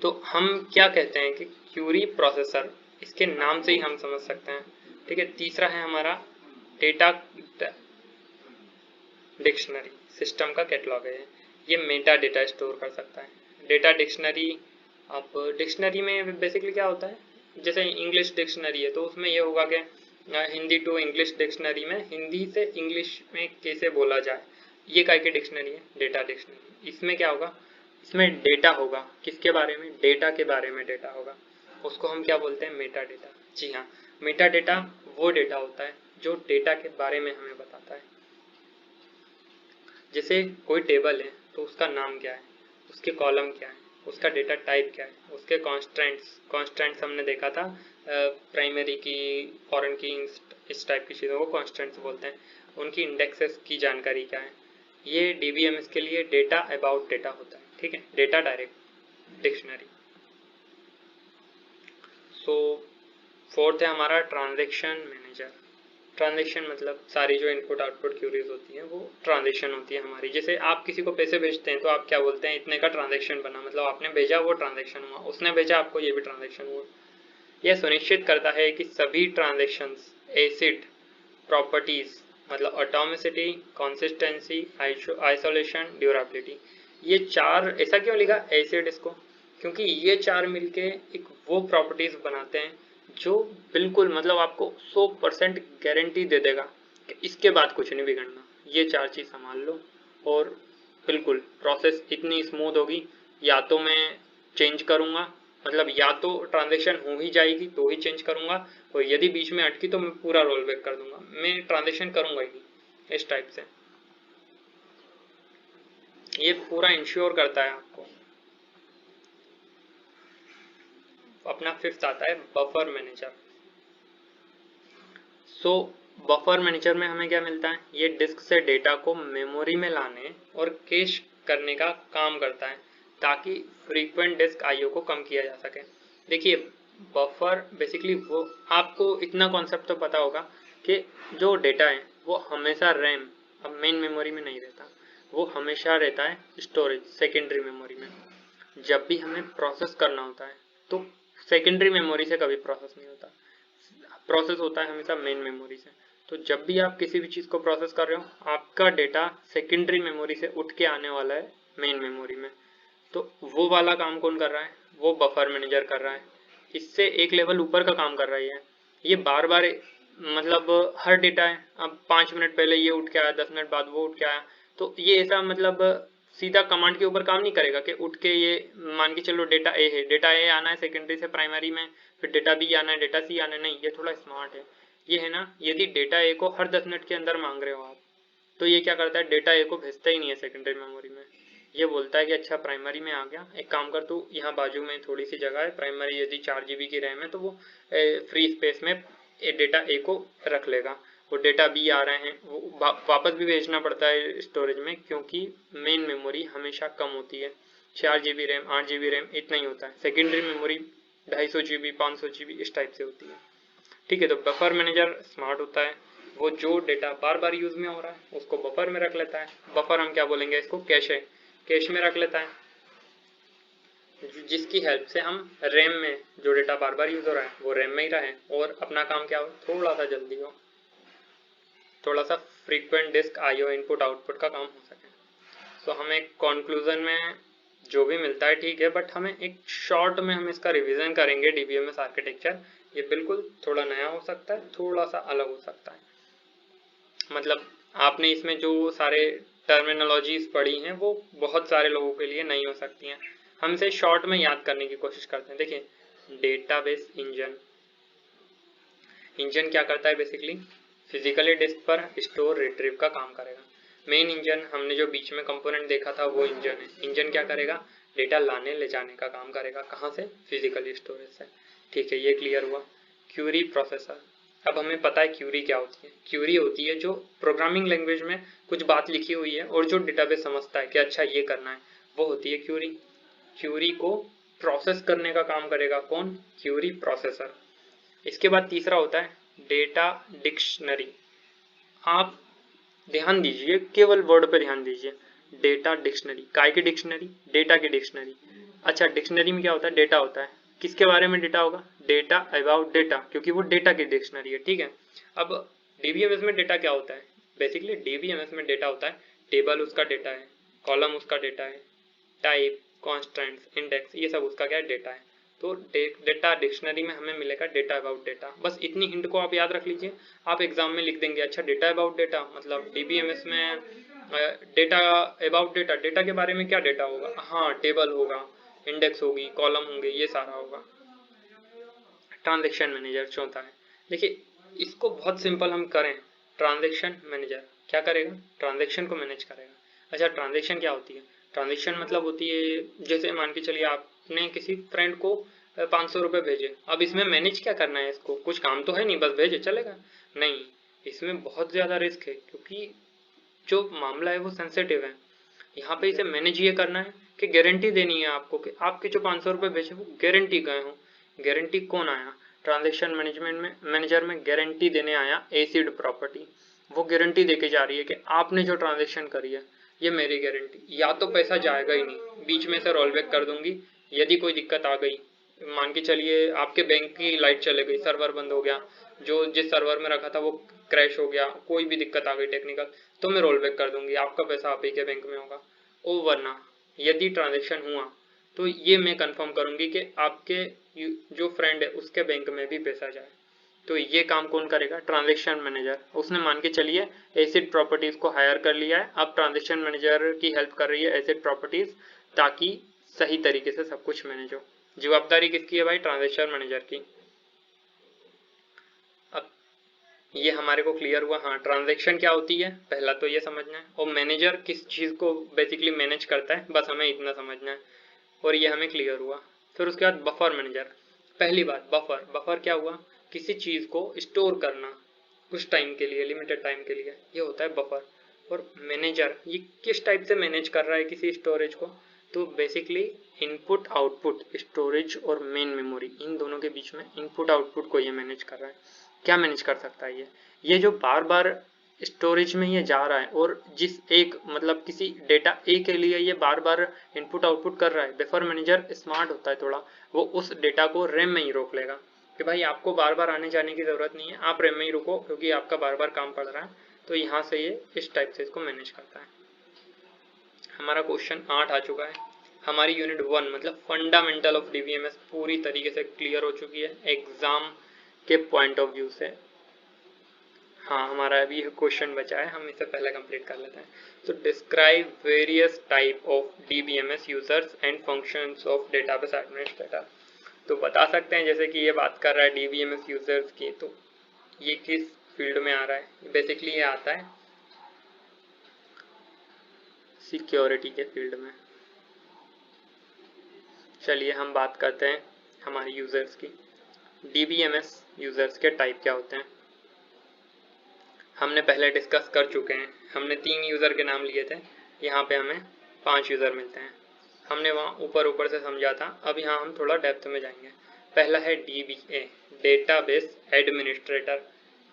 तो हम क्या कहते हैं कि क्यूरी प्रोसेसर, इसके नाम से ही हम समझ सकते हैं, ठीक है। तीसरा है हमारा डेटा डिक्शनरी, सिस्टम का कैटलॉग है ये, मेटा डेटा स्टोर कर सकता है। डेटा डिक्शनरी, अब डिक्शनरी में बेसिकली क्या होता है, जैसे इंग्लिश डिक्शनरी है तो उसमें ये होगा कि हिंदी टू इंग्लिश डिक्शनरी में हिंदी से इंग्लिश में कैसे बोला जाए, ये काय की डिक्शनरी है? Data dictionary. इसमें क्या होगा? इसमें डेटा होगा, किसके बारे में? डेटा के बारे में डेटा होगा, उसको हम क्या बोलते हैं? Meta data. जी हाँ, मेटा डेटा वो डेटा होता है जो डेटा के बारे में हमें बताता है। जैसे कोई टेबल है तो उसका नाम क्या है, उसके कॉलम क्या है, उसका डेटा टाइप क्या है, उसके कॉन्स्टेंट्स हमने देखा था प्राइमरी की, फॉरेन की, इस टाइप की चीज़ों को कॉन्स्टेंट्स बोलते हैं। उनकी इंडेक्सेस की जानकारी क्या है, ये DBMS के लिए डेटा अबाउट डेटा होता है, ठीक है, डेटा डायरेक्ट डिक्शनरी। सो फोर्थ है हमारा ट्रांजैक्शन मैनेजर। ट्रांजैक्शन मतलब सारी जो इनपुट आउटपुट क्यूरीज होती हैं वो ट्रांजैक्शन होती है हमारी। जैसे आप किसी को पैसे भेजते हैं तो आप क्या बोलते हैं? इतने का ट्रांजैक्शन बना, मतलब आपने भेजा वो ट्रांजैक्शन हुआ, उसने भेजा आपको ये भी ट्रांजैक्शन हुआ। यह सुनिश्चित करता है कि सभी ट्रांजैक्शंस एसिड प्रॉपर्टीज मतलब एटॉमिसिटी, कंसिस्टेंसी, आइसोलेशन, ड्यूरेबिलिटी, ये चार, ऐसा क्यों लिखा एसिड इसको? क्योंकि ये चार मिलके एक वो प्रॉपर्टीज बनाते हैं जो बिल्कुल मतलब आपको 100% गारंटी दे देगा कि इसके बाद कुछ नहीं बिगड़ना। ये चार चीज संभाल लो और बिल्कुल प्रोसेस इतनी स्मूथ होगी। या तो मैं चेंज करूंगा, मतलब या तो ट्रांजेक्शन हो ही जाएगी तो ही चेंज करूंगा, और यदि बीच में अटकी तो मैं पूरा रोल बैक कर दूंगा, मैं ट्रांजेक्शन करूंगा ही नहीं, इस टाइप से। ये पूरा इंश्योर करता है आपको। अपना फिफ्थ आता है बफर मैनेजर। सो बफर मैनेजर में हमें क्या मिलता है? ये डिस्क से डेटा को मेमोरी में लाने और कैश करने का काम करता है ताकि फ्रीक्वेंट डिस्क आईओ को कम किया जा सके। देखिए बफर बेसिकली वो, आपको इतना कॉन्सेप्ट तो पता होगा कि जो डेटा है वो हमेशा रैम, अब मेन मेमोरी में नहीं रहता, वो हमेशा रहता है स्टोरेज सेकेंडरी मेमोरी में। जब भी हमें प्रोसेस करना होता है तो सेकेंडरी मेमोरी से कभी प्रोसेस नहीं होता, प्रोसेस होता है हमेशा मेन मेमोरी से। तो जब भी आप किसी भी चीज को प्रोसेस कर रहे हो आपका डेटा सेकेंडरी मेमोरी से उठ के आने वाला है मेन मेमोरी में। तो वो वाला काम कौन कर रहा है? वो बफर मैनेजर कर रहा है। इससे एक लेवल ऊपर का काम कर रही है। ये बार बार मतलब हर डेटा है, अब 5 मिनट पहले ये उठ के आया, 10 मिनट बाद वो उठ के आया, तो ये ऐसा मतलब सीधा कमांड के ऊपर काम नहीं करेगा कि उठ के ये मान के चलो डेटा ए है, डेटा ए आना है सेकेंडरी से प्राइमरी में, फिर डेटा बी आना है, डेटा सी आना है, नहीं, ये थोड़ा स्मार्ट है। ये है ना, यदि डेटा ए को हर 10 मिनट के अंदर मांग रहे हो आप, तो ये क्या करता है? डेटा ए को भेजता ही नहीं है सेकेंडरी मेमोरी में। ये बोलता है कि अच्छा प्राइमरी में आ गया, एक काम कर तू, यहाँ बाजू में थोड़ी सी जगह है, प्राइमरी यदि 4 GB की रैम है तो वो फ्री स्पेस में डेटा ए को रख लेगा, वो डेटा भी आ रहे हैं, वो वापस भी भेजना पड़ता है स्टोरेज में, क्योंकि मेन मेमोरी हमेशा कम होती है। 4 GB रैम, 8 GB रैम इतना ही होता है। सेकेंडरी मेमोरी 250 GB, 500 GB इस टाइप से होती है। ठीक है, तो बफर मैनेजर स्मार्ट होता है, वो जो डेटा बार बार यूज में हो रहा है उसको बफर में रख लेता है। बफर हम क्या बोलेंगे इसको, कैशे, कैश में रख लेता है, जिसकी हेल्प से हम रैम में जो डेटा बार बार यूज हो रहा है वो रैम में ही रहे और अपना काम क्या हो, थोड़ा सा जल्दी हो, थोड़ा सा frequent disk IO input output का काम हो सके। तो हमें कंक्लूजन में जो भी मिलता है ठीक है, बट हमें एक शॉर्ट में हम इसका रिवीजन करेंगे। डीबीएमएस आर्किटेक्चर ये बिल्कुल थोड़ा नया हो सकता है, थोड़ा सा अलग हो सकता है। मतलब आपने इसमें जो सारे टर्मिनोलॉजीज पढ़ी हैं वो बहुत सारे लोगों के लिए नहीं हो सकती हैं। हम इसे शॉर्ट में याद करने की कोशिश करते हैं। देखिए, डेटाबेस इंजन, इंजन क्या करता है, बेसिकली फिजिकली डिस्क पर स्टोर रिट्रीव का काम करेगा। मेन इंजन हमने जो बीच में कंपोनेंट देखा था वो इंजन है। इंजन क्या करेगा, डेटा लाने ले जाने का काम करेगा, कहाँ से, फिजिकली स्टोरेज से। ठीक है, ये क्लियर हुआ। क्यूरी प्रोसेसर, अब हमें पता है क्यूरी क्या होती है। क्यूरी होती है जो प्रोग्रामिंग लैंग्वेज में कुछ बात लिखी हुई है और जो डेटाबेस समझता है कि अच्छा ये करना है, वो होती है क्यूरी। क्यूरी को प्रोसेस करने का काम करेगा कौन, क्यूरी प्रोसेसर। इसके बाद तीसरा होता है डेटा डिक्शनरी। आप ध्यान दीजिए, केवल वर्ड पे ध्यान दीजिए, डेटा डिक्शनरी। काय की डिक्शनरी, डेटा की डिक्शनरी। अच्छा, डिक्शनरी में क्या होता है, डेटा होता है। किसके बारे में डेटा होगा, डेटा अबाउट डेटा, क्योंकि वो डेटा की डिक्शनरी है। ठीक है, अब डीबीएमएस में डेटा क्या होता है, बेसिकली डीबीएमएस में डेटा होता है, टेबल उसका डेटा है, कॉलम उसका डेटा है, टाइप, कॉन्स्टेंट्स, इंडेक्स, ये सब उसका क्या है, डेटा है। तो डेटा डिक्शनरी में हमें मिलेगा डेटा अबाउट डेटा। बस इतनी हिंट को आप याद रख लीजिए, आप एग्जाम में लिख देंगे अच्छा डेटा अबाउट डेटा, मतलब डीबीएमएस में डेटा अबाउट डेटा, डेटा के बारे में क्या डेटा होगा, हाँ टेबल होगा, इंडेक्स होगी, कॉलम होंगे, ये सारा होगा। ट्रांजैक्शन मैनेजर चौथा है। देखिए, इसको बहुत सिंपल हम करें, ट्रांजैक्शन मैनेजर क्या करेगा, ट्रांजैक्शन को मैनेज करेगा। अच्छा, ट्रांजैक्शन क्या होती है, ट्रांजैक्शन मतलब होती है, जैसे मान के चलिए आपने किसी फ्रेंड को 500 रुपये भेजे। अब इसमें मैनेज क्या करना है, इसको कुछ काम तो है नहीं, बस भेजे चलेगा, नहीं, इसमें बहुत ज्यादा रिस्क है, क्योंकि जो मामला है वो सेंसिटिव है। यहाँ पे इसे मैनेज ये करना है कि गारंटी देनी है आपको कि आपके जो 500 रुपये भेजे वो गारंटी गए हों। गारंटी कौन आया, ट्रांजैक्शन मैनेजमेंट में, मैनेजर में गारंटी देने आया एसिड प्रॉपर्टी। वो गारंटी देके जा रही है कि आपने जो ट्रांजैक्शन करी है ये मेरी गारंटी, या तो पैसा जाएगा ही नहीं, बीच में से रोल बैक कर दूंगी। यदि कोई दिक्कत आ गई, मान के चलिए आपके बैंक की लाइट चले गई, सर्वर बंद हो गया, जो जिस सर्वर में रखा था वो क्रैश हो गया, कोई भी दिक्कत आ गई टेक्निकल, तो मैं रोल बैक कर दूंगी, आपका पैसा आप ही के बैंक में होगा। ओ वरना यदि ट्रांजैक्शन हुआ तो ये मैं कंफर्म करूंगी कि आपके जो फ्रेंड है उसके बैंक में भी पैसा जाए। तो ये काम कौन करेगा, ट्रांजैक्शन मैनेजर। उसने मान के चलिए एसिड प्रॉपर्टीज को हायर कर लिया है, अब ट्रांजैक्शन मैनेजर की हेल्प कर रही है एसिड प्रॉपर्टीज, ताकि सही तरीके से सब कुछ मैनेज हो। जवाबदारी किसकी है भाई, ट्रांजैक्शन मैनेजर की। अब ये हमारे को क्लियर हुआ, हाँ ट्रांजैक्शन क्या होती है पहला तो ये समझना है, और मैनेजर किस चीज को बेसिकली मैनेज करता है, बस हमें इतना समझना है, और ये हमें क्लियर हुआ। फिर उसके बाद बफर मैनेजर। पहली बात, बफर, बफर क्या हुआ, किसी चीज को स्टोर करना कुछ टाइम के लिए, लिमिटेड टाइम के लिए, ये होता है बफर। और मैनेजर ये किस टाइप से मैनेज कर रहा है किसी स्टोरेज को, तो बेसिकली इनपुट आउटपुट, स्टोरेज और मेन मेमोरी, इन दोनों के बीच में इनपुट आउटपुट को ये मैनेज कर रहा है। क्या मैनेज कर सकता है ये जो बार बार स्टोरेज में ये जा रहा है, और जिस एक मतलब किसी डेटा ए के लिए ये बार बार इनपुट आउटपुट कर रहा है, बफर मैनेजर स्मार्ट होता है थोड़ा, वो उस डेटा को रैम में ही रोक लेगा कि भाई आपको बार बार आने जाने की जरूरत नहीं है, आप रैम में ही रुको, क्योंकि आपका बार बार काम पड़ रहा है। तो यहाँ से ये इस टाइप से इसको मैनेज करता है। हमारा क्वेश्चन 8 आ चुका है। हमारी यूनिट 1 मतलब फंडामेंटल ऑफ डीबीएमएस पूरी तरीके से क्लियर हो चुकी है एग्जाम के पॉइंट ऑफ व्यू से। हाँ, हमारा अभी क्वेश्चन बचा है, हम इसे पहले कंप्लीट कर लेते हैं। तो describe various type of DBMS users and functions of database administrator. तो बता सकते हैं, जैसे कि ये बात कर रहा है डीबीएमएस यूजर्स की, तो ये किस फील्ड में आ रहा है, बेसिकली ये आता है सिक्योरिटी के फील्ड में। चलिए हम बात करते हैं हमारे यूजर्स की। डीबीएमएस यूजर्स के टाइप क्या होते हैं। हमने पहले डिस्कस कर चुके हैं। हमने 3 यूज़र के नाम लिए थे, यहाँ पे हमें 5 यूज़र मिलते हैं। हमने वहाँ ऊपर ऊपर से समझा था, अब यहाँ हम थोड़ा डेप्थ में जाएंगे। पहला है DBA, डेटाबेस एडमिनिस्ट्रेटर।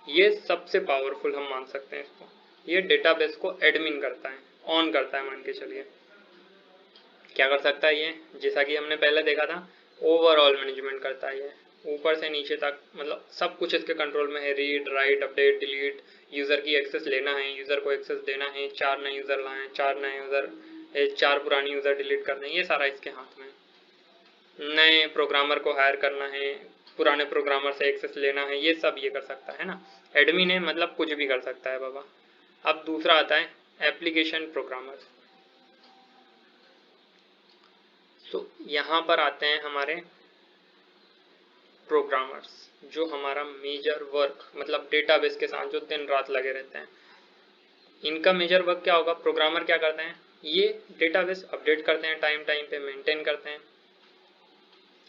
ये सबसे पावरफुल हम मान सकते हैं इसको। ये डेटाबेस को एडमिन करता है, ऑन करता है, मान के चलिए। क्या कर सकता है ये? जैसा कि हमने पहले देखा था, ओवरऑल मैनेजमेंट करता है ये, ऊपर से नीचे तक, मतलब सब कुछ इसके कंट्रोल में है। Read, right, update, delete, user की एक्सेस लेना है, यूज़र को एक्सेस देना है, 4 नए यूज़र लाए, 4 नए यूज़र, 4 पुराने यूज़र डिलीट करने हैं, ये सारा इसके हाथ में। नए प्रोग्रामर को हायर करना है, पुराने प्रोग्रामर से एक्सेस लेना है, ये सब ये कर सकता है ना। एडमिन है मतलब कुछ भी कर सकता है बाबा। अब दूसरा आता है एप्लीकेशन प्रोग्रामर। तो यहाँ पर आते हैं हमारे प्रोग्रामर्स, जो हमारा मेजर वर्क, मतलब डेटाबेस के साथ जो दिन रात लगे रहते हैं। इनका मेजर वर्क क्या होगा? प्रोग्रामर क्या करते हैं? ये डेटाबेस अपडेट करते हैं, टाइम टाइम पे मेंटेन करते हैं।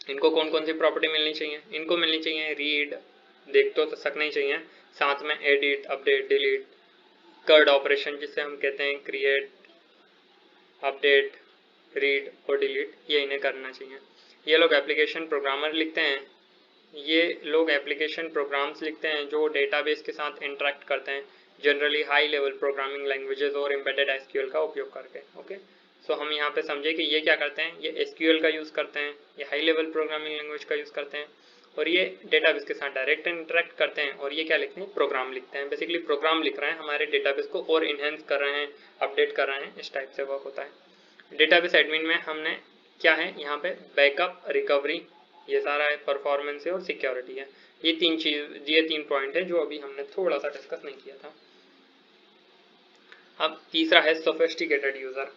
इनको कौन कौन सी प्रॉपर्टी मिलनी चाहिए? इनको मिलनी चाहिए रीड, देख तो सकना ही चाहिए, साथ में edit, update, delete, CRUD operation जिसे हम कहते हैं, क्रिएट, अपडेट, रीड और डिलीट, ये इन्हें करना चाहिए। ये लोग एप्लीकेशन प्रोग्रामर लिखते हैं, ये लोग एप्लीकेशन प्रोग्राम्स लिखते हैं जो डेटाबेस के साथ इंटरेक्ट करते हैं, generally high level programming languages और एम्बेडेड एसक्यूएल का उपयोग करके। ओके, सो हम यहाँ पे समझे कि ये क्या करते हैं, ये एसक्यूएल का यूज़ करते हैं, ये हाई लेवल प्रोग्रामिंग लैंग्वेज का यूज़ करते हैं, और ये डेटाबेस के साथ डायरेक्ट इंटरेक्ट करते हैं, और ये क्या लिखते हैं? प्रोग्राम लिखते हैं। बेसिकली प्रोग्राम लिख रहे हैं, हमारे डेटाबेस को और इन्हेंस कर रहे हैं, अपडेट कर रहे हैं, इस टाइप से वर्क होता है। डेटाबेस एडमिन में हमने क्या है यहाँ पे? बैकअप, रिकवरी, ये सारा है, परफॉर्मेंस है और सिक्योरिटी है। ये 3 पॉइंट है जो अभी हमने थोड़ा सा डिस्कस नहीं किया था। अब तीसरा है सोफिस्टिकेटेड यूज़र,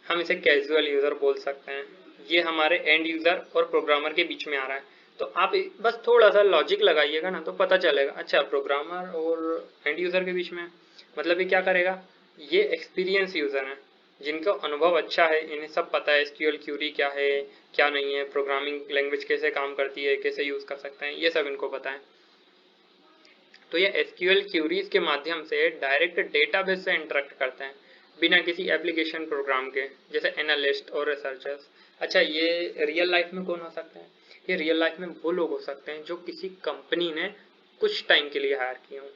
हम इसे कैजुअल यूज़र बोल सकते हैं। ये हमारे एंड यूज़र और प्रोग्रामर के बीच में आ रहा है। तो आप बस थोड़ा सा लॉजिक लगाइएगा ना तो पता चलेगा। अच्छा, प्रोग्रामर और एंड यूज़र के बीच में, मतलब ये क्या करेगा? ये एक्सपीरियंस यूज़र हैं, जिनका अनुभव अच्छा है, इन्हें सब पता है एसक्यूएल क्यूरी क्या है, क्या नहीं है, प्रोग्रामिंग लैंग्वेज कैसे काम करती है, कैसे यूज़ कर सकते हैं, ये सब इनको पता है। तो ये एसक्यूएल क्यूरीज के माध्यम से डायरेक्ट डेटाबेस से इंटरेक्ट करते हैं, बिना किसी एप्लीकेशन प्रोग्राम के, जैसे एनालिस्ट और रिसर्चर्स। अच्छा, ये रियल लाइफ में कौन हो सकते हैं? ये रियल लाइफ में वो लोग हो सकते हैं जो किसी कंपनी ने कुछ टाइम के लिए हायर किए हों।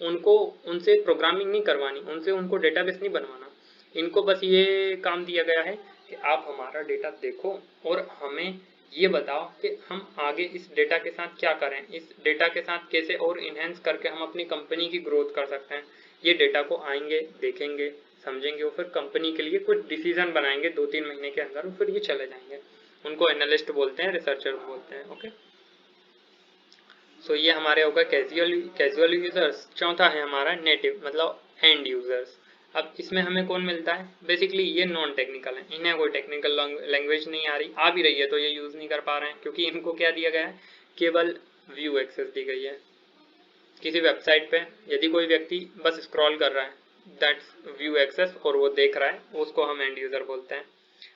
उनको उनसे प्रोग्रामिंग नहीं करवानी, उनको डेटाबेस नहीं बनवाना, इनको बस ये काम दिया गया है कि आप हमारा डेटा देखो और हमें ये बताओ कि हम आगे इस डेटा के साथ क्या करें, इस डेटा के साथ कैसे और इन्हेंस करके हम अपनी कंपनी की ग्रोथ कर सकते हैं। ये डेटा को आएंगे, देखेंगे, समझेंगे और फिर कंपनी के लिए कुछ डिसीजन बनाएंगे 2-3 महीने के अंदर, और फिर ये चले जाएंगे। उनको एनालिस्ट बोलते हैं, रिसर्चर बोलते हैं। ओके, सो ये हमारे होगा कैजुअल यूजर्स। चौथा है हमारा नेटिव, मतलब एंड यूजर्स। अब इसमें हमें कौन मिलता है? बेसिकली ये नॉन टेक्निकल है, इन्हें कोई टेक्निकल लैंग्वेज नहीं आ रही, आ भी रही है तो ये यूज़ नहीं कर पा रहे हैं, क्योंकि इनको क्या दिया गया है? केवल व्यू एक्सेस दी गई है। किसी वेबसाइट पे यदि कोई व्यक्ति बस स्क्रॉल कर रहा है, दैट्स व्यू एक्सेस, और वो देख रहा है, उसको हम एंड यूज़र बोलते हैं।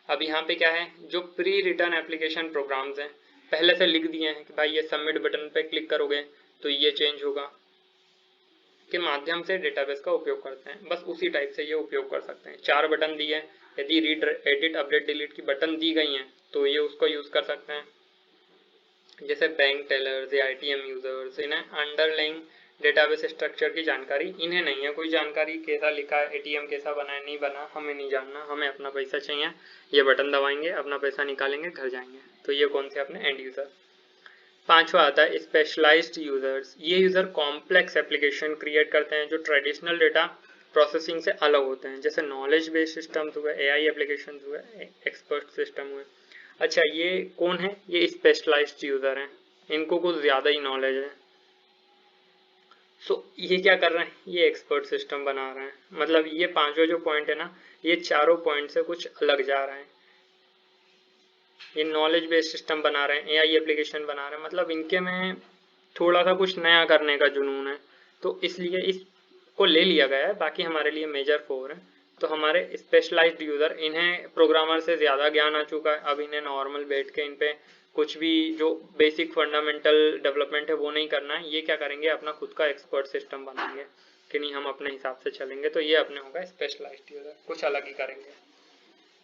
अब यहाँ पे क्या है? जो प्री रिटर्न एप्लीकेशन प्रोग्राम्स हैं, पहले से लिख दिए हैं कि भाई ये सबमिट बटन पे क्लिक करोगे तो ये चेंज होगा, के माध्यम से डेटाबेस का उपयोग करते हैं। बस उसी टाइप से ये उपयोग कर सकते हैं। 4 बटन दिए, यदि रीड, एडिट, अपडेट, डिलीट की बटन दी गई हैं तो ये उसको यूज़ कर सकते हैं। जैसे बैंक टेलर्स या ATM यूजर्स, इन्हें अंडरलाइंग डेटाबेस स्ट्रक्चर की जानकारी इन्हें नहीं है। कोई जानकारी कैसा लिखा है, ATM कैसा बना है, नहीं बना, हमें नहीं जानना, हमें अपना पैसा चाहिए, ये बटन दबाएंगे, अपना पैसा निकालेंगे, घर जाएंगे। तो ये कौन से? अपने एंड यूजर। पांचवा आता है स्पेशलाइज्ड यूजर्स। ये यूजर कॉम्प्लेक्स एप्लीकेशन क्रिएट करते हैं जो ट्रेडिशनल डेटा प्रोसेसिंग से अलग होते हैं, जैसे नॉलेज बेस्ड सिस्टम्स हुए, AI एप्लीकेशन हुए, एक्सपर्ट सिस्टम हुए। अच्छा, ये कौन है? ये स्पेशलाइज्ड यूजर हैं, इनको कुछ ज्यादा ही नॉलेज है। सो ये क्या कर रहे हैं? ये एक्सपर्ट सिस्टम बना रहे हैं। मतलब ये पांचों जो पॉइंट है ना, ये चारों पॉइंट से कुछ अलग जा रहे हैं। ये नॉलेज बेस्ड सिस्टम बना रहे हैं, AI एप्लीकेशन बना रहे हैं, मतलब इनके में थोड़ा सा कुछ नया करने का जुनून है, तो इसलिए इसको ले लिया गया है। बाकी हमारे लिए मेजर 4 है। तो हमारे स्पेशलाइज्ड यूजर, इन्हें प्रोग्रामर से ज़्यादा ज्ञान आ चुका है, अब इन्हें नॉर्मल बैठ के इन पे कुछ भी जो बेसिक फंडामेंटल डेवलपमेंट है वो नहीं करना है। ये क्या करेंगे? अपना खुद का एक्सपर्ट सिस्टम बनाएंगे। कि नहीं हम अपने हिसाब से चलेंगे, तो ये अपने होगा स्पेशलाइज्ड यूजर, कुछ अलग ही करेंगे।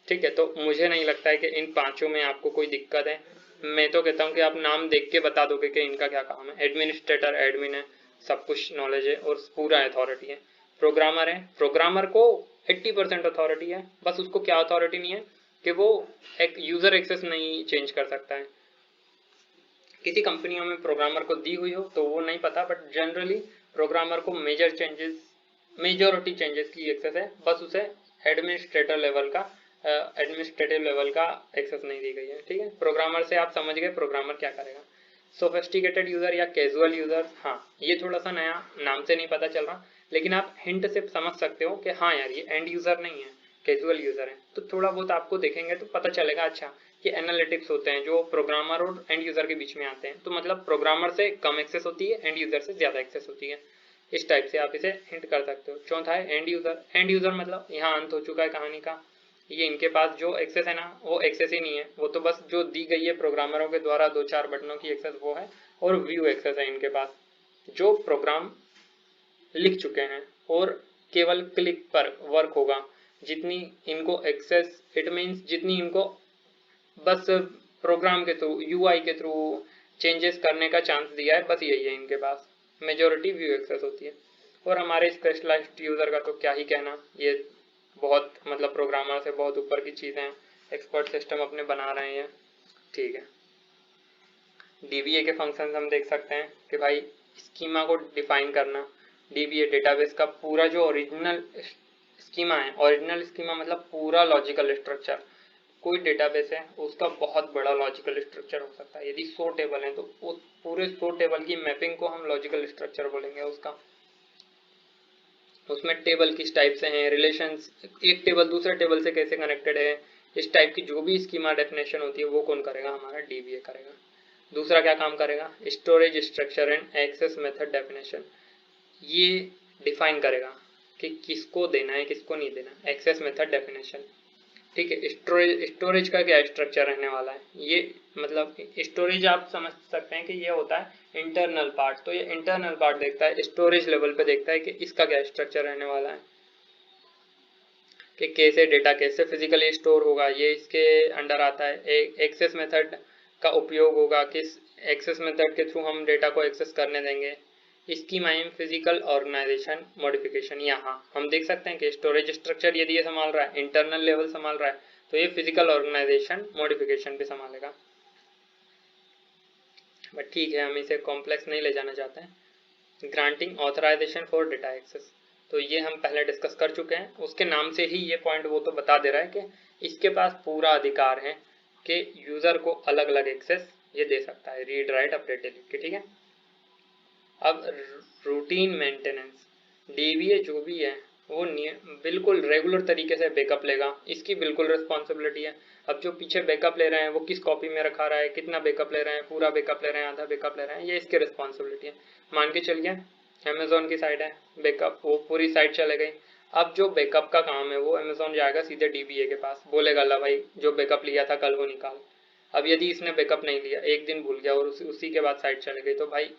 ठीक है, तो मुझे नहीं लगता है कि इन पांचों में आपको कोई दिक्कत है। मैं तो कहता हूँ कि आप नाम देख के बता दोगे कि इनका क्या काम है। एडमिनिस्ट्रेटर एडमिन है, सब कुछ नॉलेज है और पूरा अथॉरिटी है। प्रोग्रामर है, प्रोग्रामर को 80% अथॉरिटी है, बस उसको क्या अथॉरिटी नहीं है कि वो एक यूजर एक्सेस नहीं चेंज कर सकता है। किसी कंपनियों में प्रोग्रामर को दी हुई हो तो वो नहीं पता, बट जनरली प्रोग्रामर को मेजॉरिटी चेंजेस की एक्सेस है, बस उसे एडमिनिस्ट्रेटिव लेवल का एक्सेस नहीं दी गई है। ठीक है, प्रोग्रामर से आप समझ गए प्रोग्रामर क्या करेगा। सोफिस्टिकेटेड यूजर या कैजुअल यूजर, हाँ ये थोड़ा सा नया, नाम से नहीं पता चल रहा, लेकिन आप हिंट से समझ सकते हो कि हाँ यार ये एंड यूजर नहीं है, कैजुअल यूजर है। तो थोड़ा बहुत आपको देखेंगे तो पता चलेगा, अच्छा ये एनालिटिक्स होते हैं जो प्रोग्रामर और एंड यूजर के बीच में आते हैं, तो मतलब प्रोग्रामर से कम एक्सेस होती है, एंड यूजर से ज्यादा एक्सेस होती है। इस टाइप से आप इसे हिंट कर सकते हो। चौथा है एंड यूजर। एंड यूजर मतलब यहाँ अंत हो चुका है कहानी का, ये इनके पास जो एक्सेस है ना वो एक्सेस ही नहीं है, वो तो बस जो दी गई है प्रोग्रामरों के द्वारा 2-4 बटनों की एक्सेस वो है, और व्यू एक्सेस है इनके पास जो प्रोग्राम लिख चुके हैं और केवल क्लिक पर वर्क होगा। जितनी इनको एक्सेस, इट मीन्स जितनी इनको बस प्रोग्राम के थ्रू, यूआई के थ्रू चेंजेस करने का चांस दिया है, बस यही है इनके पास। मेजॉरिटी व्यू एक्सेस होती है। और हमारे स्पेशलाइज्ड यूजर का तो क्या ही कहना, ये बहुत मतलब प्रोग्रामर से बहुत ऊपर की चीजें हैं, एक्सपर्ट सिस्टम अपने बना रहे हैं। ठीक है, डीबीए के फंक्शंस हम देख सकते हैं कि भाई स्कीमा को डिफाइन करना। डीबीए डेटाबेस का पूरा जो ओरिजिनल स्कीमा है, ओरिजिनल स्कीमा मतलब पूरा लॉजिकल स्ट्रक्चर। कोई डेटाबेस है उसका बहुत बड़ा लॉजिकल स्ट्रक्चर हो सकता है, यदि 100 टेबल हैं तो पूरे 100 टेबल की मैपिंग को हम लॉजिकल स्ट्रक्चर बोलेंगे उसका। उसमें टेबल किस टाइप से हैं, रिलेशंस, एक टेबल दूसरे टेबल से कैसे कनेक्टेड है, इस टाइप की जो भी स्कीमा डेफिनेशन होती है वो कौन करेगा, हमारा डीबीए करेगा। दूसरा क्या काम करेगा, storage structure and access method definition, ये डिफाइन करेगा कि किसको देना है किसको नहीं देना। एक्सेस मेथड डेफिनेशन, ठीक है। स्टोरेज का क्या स्ट्रक्चर रहने वाला है, ये मतलब स्टोरेज आप समझ सकते हैं कि ये होता है इंटरनल पार्ट, तो ये इंटरनल पार्ट देखता है, स्टोरेज लेवल पे देखता है कि इसका क्या स्ट्रक्चर रहने वाला है, कि कैसे डेटा कैसे फिजिकली स्टोर होगा, ये इसके अंडर आता है। एक्सेस मेथड का उपयोग होगा, किस एक्सेस मेथड के थ्रू हम डेटा को एक्सेस करने देंगे। इसकी माइम फिजिकल ऑर्गेनाइजेशन मॉडिफिकेशन, यहाँ हम देख सकते हैं कि स्टोरेज स्ट्रक्चर यदि ये संभाल रहा है, इंटरनल लेवल संभाल रहा है, तो ये फिजिकल ऑर्गेनाइजेशन मॉडिफिकेशन भी संभालेगा। बट ठीक है, हम इसे कॉम्प्लेक्स नहीं ले जाना चाहते हैं। Granting authorization for data access, तो ये हम पहले डिस्कस कर चुके हैं, उसके नाम से ही ये पॉइंट वो तो बता दे रहा है कि इसके पास पूरा अधिकार है कि यूजर को अलग अलग एक्सेस ये दे सकता है, रीड राइट अपडेट डिलीट के। ठीक है, अब रूटीन मेंटेनेंस, डीबीए जो भी है वो बिल्कुल रेगुलर तरीके से बैकअप लेगा, इसकी बिल्कुल रिस्पॉन्सिबिलिटी है। अब जो पीछे बैकअप ले रहे हैं वो किस कॉपी में रखा रहा है, कितना बैकअप ले रहे हैं, पूरा बैकअप ले रहे हैं, आधा बैकअप ले रहे हैं, ये इसकी रिस्पॉन्सिबिलिटी है। मान के चलिए अमेजोन की साइट है, बैकअप वो पूरी साइट चले गई। अब जो बैकअप का काम है वो अमेजोन जाएगा सीधे डीबीए के पास, बोलेगा ला भाई जो बैकअप लिया था कल वो निकाल। अब यदि इसने बैकअप नहीं लिया, एक दिन भूल गया और उसी के बाद साइट चले गई, तो भाई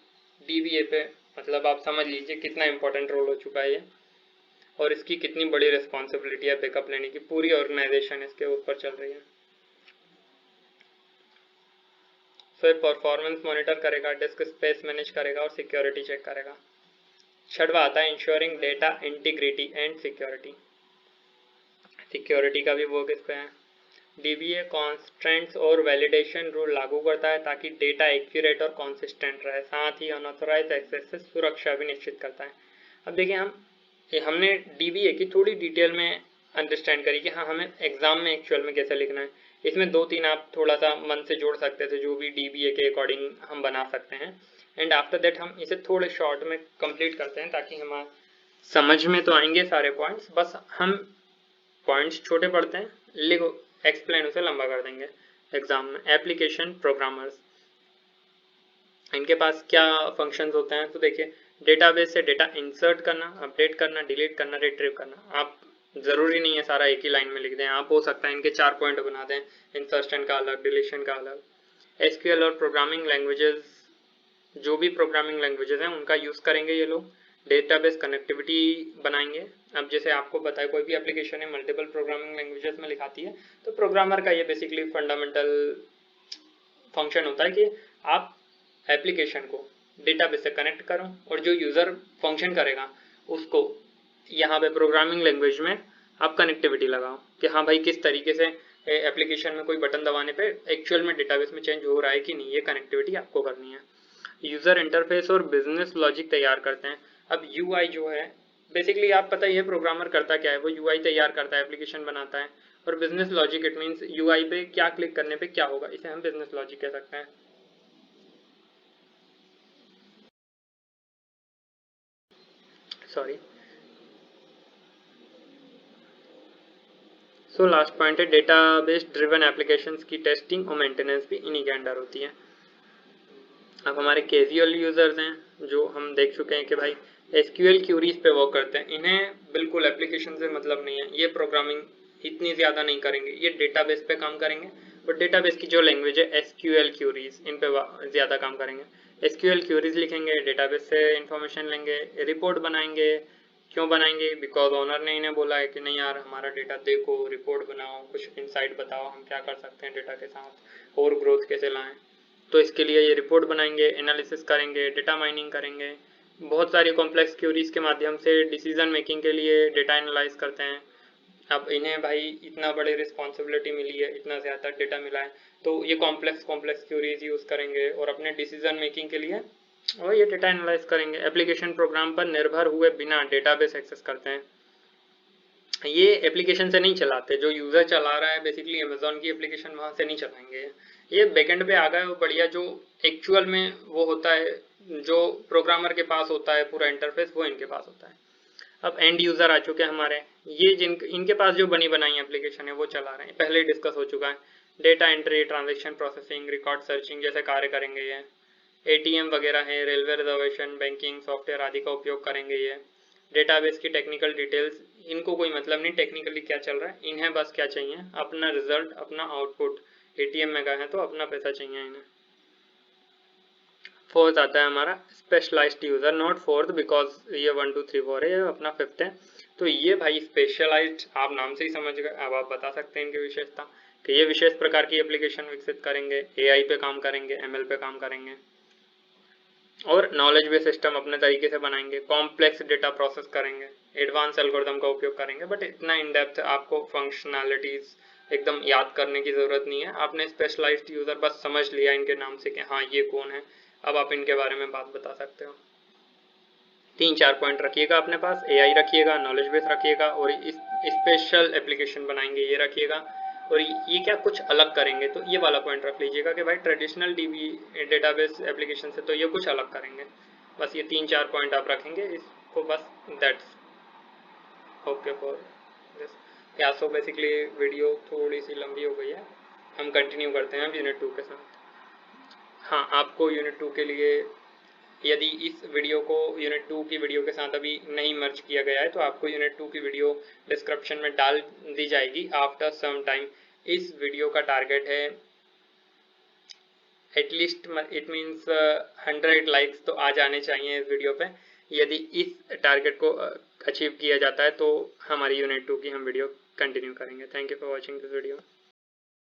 डीबीए पे मतलब आप समझ लीजिए कितना इंपॉर्टेंट रोल हो चुका है ये, और इसकी कितनी बड़ी रिस्पॉन्सिबिलिटी है बैकअप लेने की, पूरी ऑर्गेनाइजेशन इसके ऊपर चल रही है। फिर परफॉर्मेंस मॉनिटर करेगा, डिस्क स्पेस मैनेज करेगा और सिक्योरिटी चेक करेगा। छठवा आता है ensuring data integrity and security. Security का भी वर्क इस पे है। डीबीए कॉन्स्ट्रेंट्स और वैलिडेशन रूल लागू करता है ताकि डेटा एक्यूरेट और कॉन्सिस्टेंट रहे, साथ ही अनऑथराइज्ड एक्सेस से सुरक्षा भी निश्चित करता है। अब देखिए हमने डीबीए की थोड़ी डिटेल में अंडरस्टैंड करी कि हाँ हमें एग्जाम में एक्चुअल में कैसे लिखना है। इसमें 2-3 आप थोड़ा सा मन से जोड़ सकते थे जो भी डीबीए के अकॉर्डिंग हम बना सकते हैं, एंड आफ्टर दैट हम इसे थोड़े शॉर्ट में कंप्लीट करते हैं ताकि हमारे समझ में तो आएंगे सारे पॉइंट्स, बस हम पॉइंट्स छोटे पढ़ते हैं, लिखो एक्सप्लेन उसे लंबा कर देंगे एग्जाम में। एप्लीकेशन प्रोग्रामर्स, इनके पास क्या फंक्शंस होते हैं, तो देखिए डेटाबेस से डेटा इंसर्ट करना, अपडेट करना, डिलीट करना, रिट्रीव करना। आप जरूरी नहीं है सारा एक ही लाइन में लिख दें, आप हो सकता है इनके 4 पॉइंट बना दें, इंसर्शन का अलग, डिलीशन का अलग। एसक्यूएल और प्रोग्रामिंग लैंग्वेजेस, जो भी प्रोग्रामिंग लैंग्वेजेस हैं उनका यूज करेंगे ये लोग। डेटाबेस कनेक्टिविटी बनाएंगे। अब जैसे आपको पता है कोई भी एप्लीकेशन है मल्टीपल प्रोग्रामिंग लैंग्वेजेस में लिखाती है, तो प्रोग्रामर का ये बेसिकली फंडामेंटल फंक्शन होता है कि आप एप्लीकेशन को डेटाबेस से कनेक्ट करो और जो यूज़र फंक्शन करेगा उसको यहाँ पे प्रोग्रामिंग लैंग्वेज में आप कनेक्टिविटी लगाओ कि हाँ भाई किस तरीके से एप्लीकेशन में कोई बटन दबाने पे एक्चुअल में डेटाबेस में चेंज हो रहा है कि नहीं, ये कनेक्टिविटी आपको करनी है। यूज़र इंटरफेस और बिजनेस लॉजिक तैयार करते हैं। अब यूआई जो है बेसिकली आप पता ही है प्रोग्रामर करता क्या है, वो यूआई तैयार करता है, एप्लीकेशन बनाता है। और business logic it means UI पे क्या क्लिक करने पे क्या होगा, इसे हम बिजनेस लॉजिक कह सकते हैं। सॉरी। सो लास्ट पॉइंट है डेटाबेस ड्रिवन एप्लीकेशंस की टेस्टिंग और मेंटेनेंस भी इन्हीं के अंडर होती है। अब हमारे कैजुअल यूजर्स हैं जो हम देख चुके हैं कि भाई एसक्यूएल क्यूरीज पे वर्क करते हैं, इन्हें बिल्कुल एप्लीकेशन से मतलब नहीं है, ये प्रोग्रामिंग इतनी ज़्यादा नहीं करेंगे, ये डेटाबेस पे काम करेंगे। और डेटाबेस की जो लैंग्वेज है एसक्यूएल क्यूरीज, इन पे ज़्यादा काम करेंगे। एसक्यूएल क्यूरीज लिखेंगे, डेटाबेस से इंफॉर्मेशन लेंगे, रिपोर्ट बनाएंगे। क्यों बनाएंगे? बिकॉज ओनर ने इन्हें बोला है कि नहीं यार हमारा डेटा देखो, रिपोर्ट बनाओ, कुछ इनसाइट बताओ हम क्या कर सकते हैं डेटा के साथ और ग्रोथ कैसे लाएं। तो इसके लिए ये रिपोर्ट बनाएंगे, एनालिसिस करेंगे, डेटा माइनिंग करेंगे, बहुत सारी कॉम्प्लेक्स क्यूरीज के माध्यम से डिसीजन मेकिंग के लिए डेटा एनालाइज करते हैं। अब इन्हें भाई इतना बड़ी रिस्पॉन्सिबिलिटी मिली है, इतना ज़्यादा डेटा मिला है, तो ये कॉम्प्लेक्स क्यूरीज यूज़ करेंगे और अपने डिसीजन मेकिंग के लिए और ये डेटा एनालाइज करेंगे। एप्लीकेशन प्रोग्राम पर निर्भर हुए बिना डेटाबेस एक्सेस करते हैं। ये एप्लीकेशन से नहीं चलाते, जो यूज़र चला रहा है बेसिकली अमेजोन की एप्लीकेशन वहाँ से नहीं चलाएंगे, ये बैकएंड पे आ गया वो बढ़िया, जो एक्चुअल में वो होता है, जो प्रोग्रामर के पास होता है पूरा इंटरफेस, वो इनके पास होता है। अब एंड यूज़र आ चुके हैं हमारे, ये इनके पास जो बनी बनाई एप्लीकेशन है वो चला रहे हैं, पहले ही डिस्कस हो चुका है। Data entry, transaction processing, record searching जैसे कार्य करेंगे ये। एटीएम वगैरह है, रेलवे रिजर्वेशन, बैंकिंग सॉफ्टवेयर आदि का उपयोग करेंगे ये। डेटाबेस की टेक्निकल डिटेल्स, इनको कोई मतलब नहीं टेक्निकली क्या चल रहा है, इन्हें बस क्या चाहिए, अपना रिजल्ट, अपना आउटपुट। एटीएम में गए हैं तो अपना पैसा चाहिए इन्हें। फोर्थ आता है हमारा specialized user, not fourth because ये 1 2 3 4 है, ये अपना फिफ्थ है। तो ये भाई स्पेशलाइज्ड आप नाम से ही समझ गए। अब आप बता सकते हैं इनकी विशेषता कि ये विशेष प्रकार की एप्लीकेशन विकसित करेंगे, एआई पे काम करेंगे, एमएल पे काम करेंगे और नॉलेज बेस सिस्टम अपने तरीके से बनाएंगे, कॉम्प्लेक्स डेटा प्रोसेस करेंगे, एडवांस एल्गोरिथम का उपयोग करेंगे। बट इतना इन डेप्थ आपको फंक्शनैलिटीज एकदम याद करने की जरूरत नहीं है, आपने स्पेशलाइज्ड यूजर बस समझ लिया इनके नाम से कि हाँ ये कौन है, अब आप इनके बारे में बात बता सकते हो। 3-4 पॉइंट रखिएगा अपने पास, एआई रखिएगा, नॉलेज बेस रखिएगा और इस स्पेशल एप्लीकेशन बनाएंगे ये रखिएगा। और ये क्या कुछ अलग करेंगे, तो ये वाला पॉइंट रख लीजिएगा कि भाई ट्रेडिशनल डीबी डेटाबेस एप्लीकेशन से तो ये कुछ अलग करेंगे। बस ये 3-4 पॉइंट आप रखेंगे इसको, बस दैट्स ओके फॉर दिस। या सो बेसिकली वीडियो थोड़ी सी लंबी हो गई है, हम कंटिन्यू करते हैं यूनिट 2 के साथ। हाँ, आपको यूनिट 2 के लिए यदि इस वीडियो को यूनिट 2 की वीडियो के साथ अभी नहीं मर्ज किया गया है तो आपको यूनिट 2 की वीडियो डिस्क्रिप्शन में डाल दी जाएगी आफ्टर सम टाइम। इस वीडियो का टारगेट है एटलीस्ट इट मीन्स 100 लाइक्स तो आ जाने चाहिए इस वीडियो पे। यदि इस टारगेट को अचीव किया जाता है तो हमारी यूनिट 2 की हम वीडियो कंटिन्यू करेंगे। Thank you for watching this video.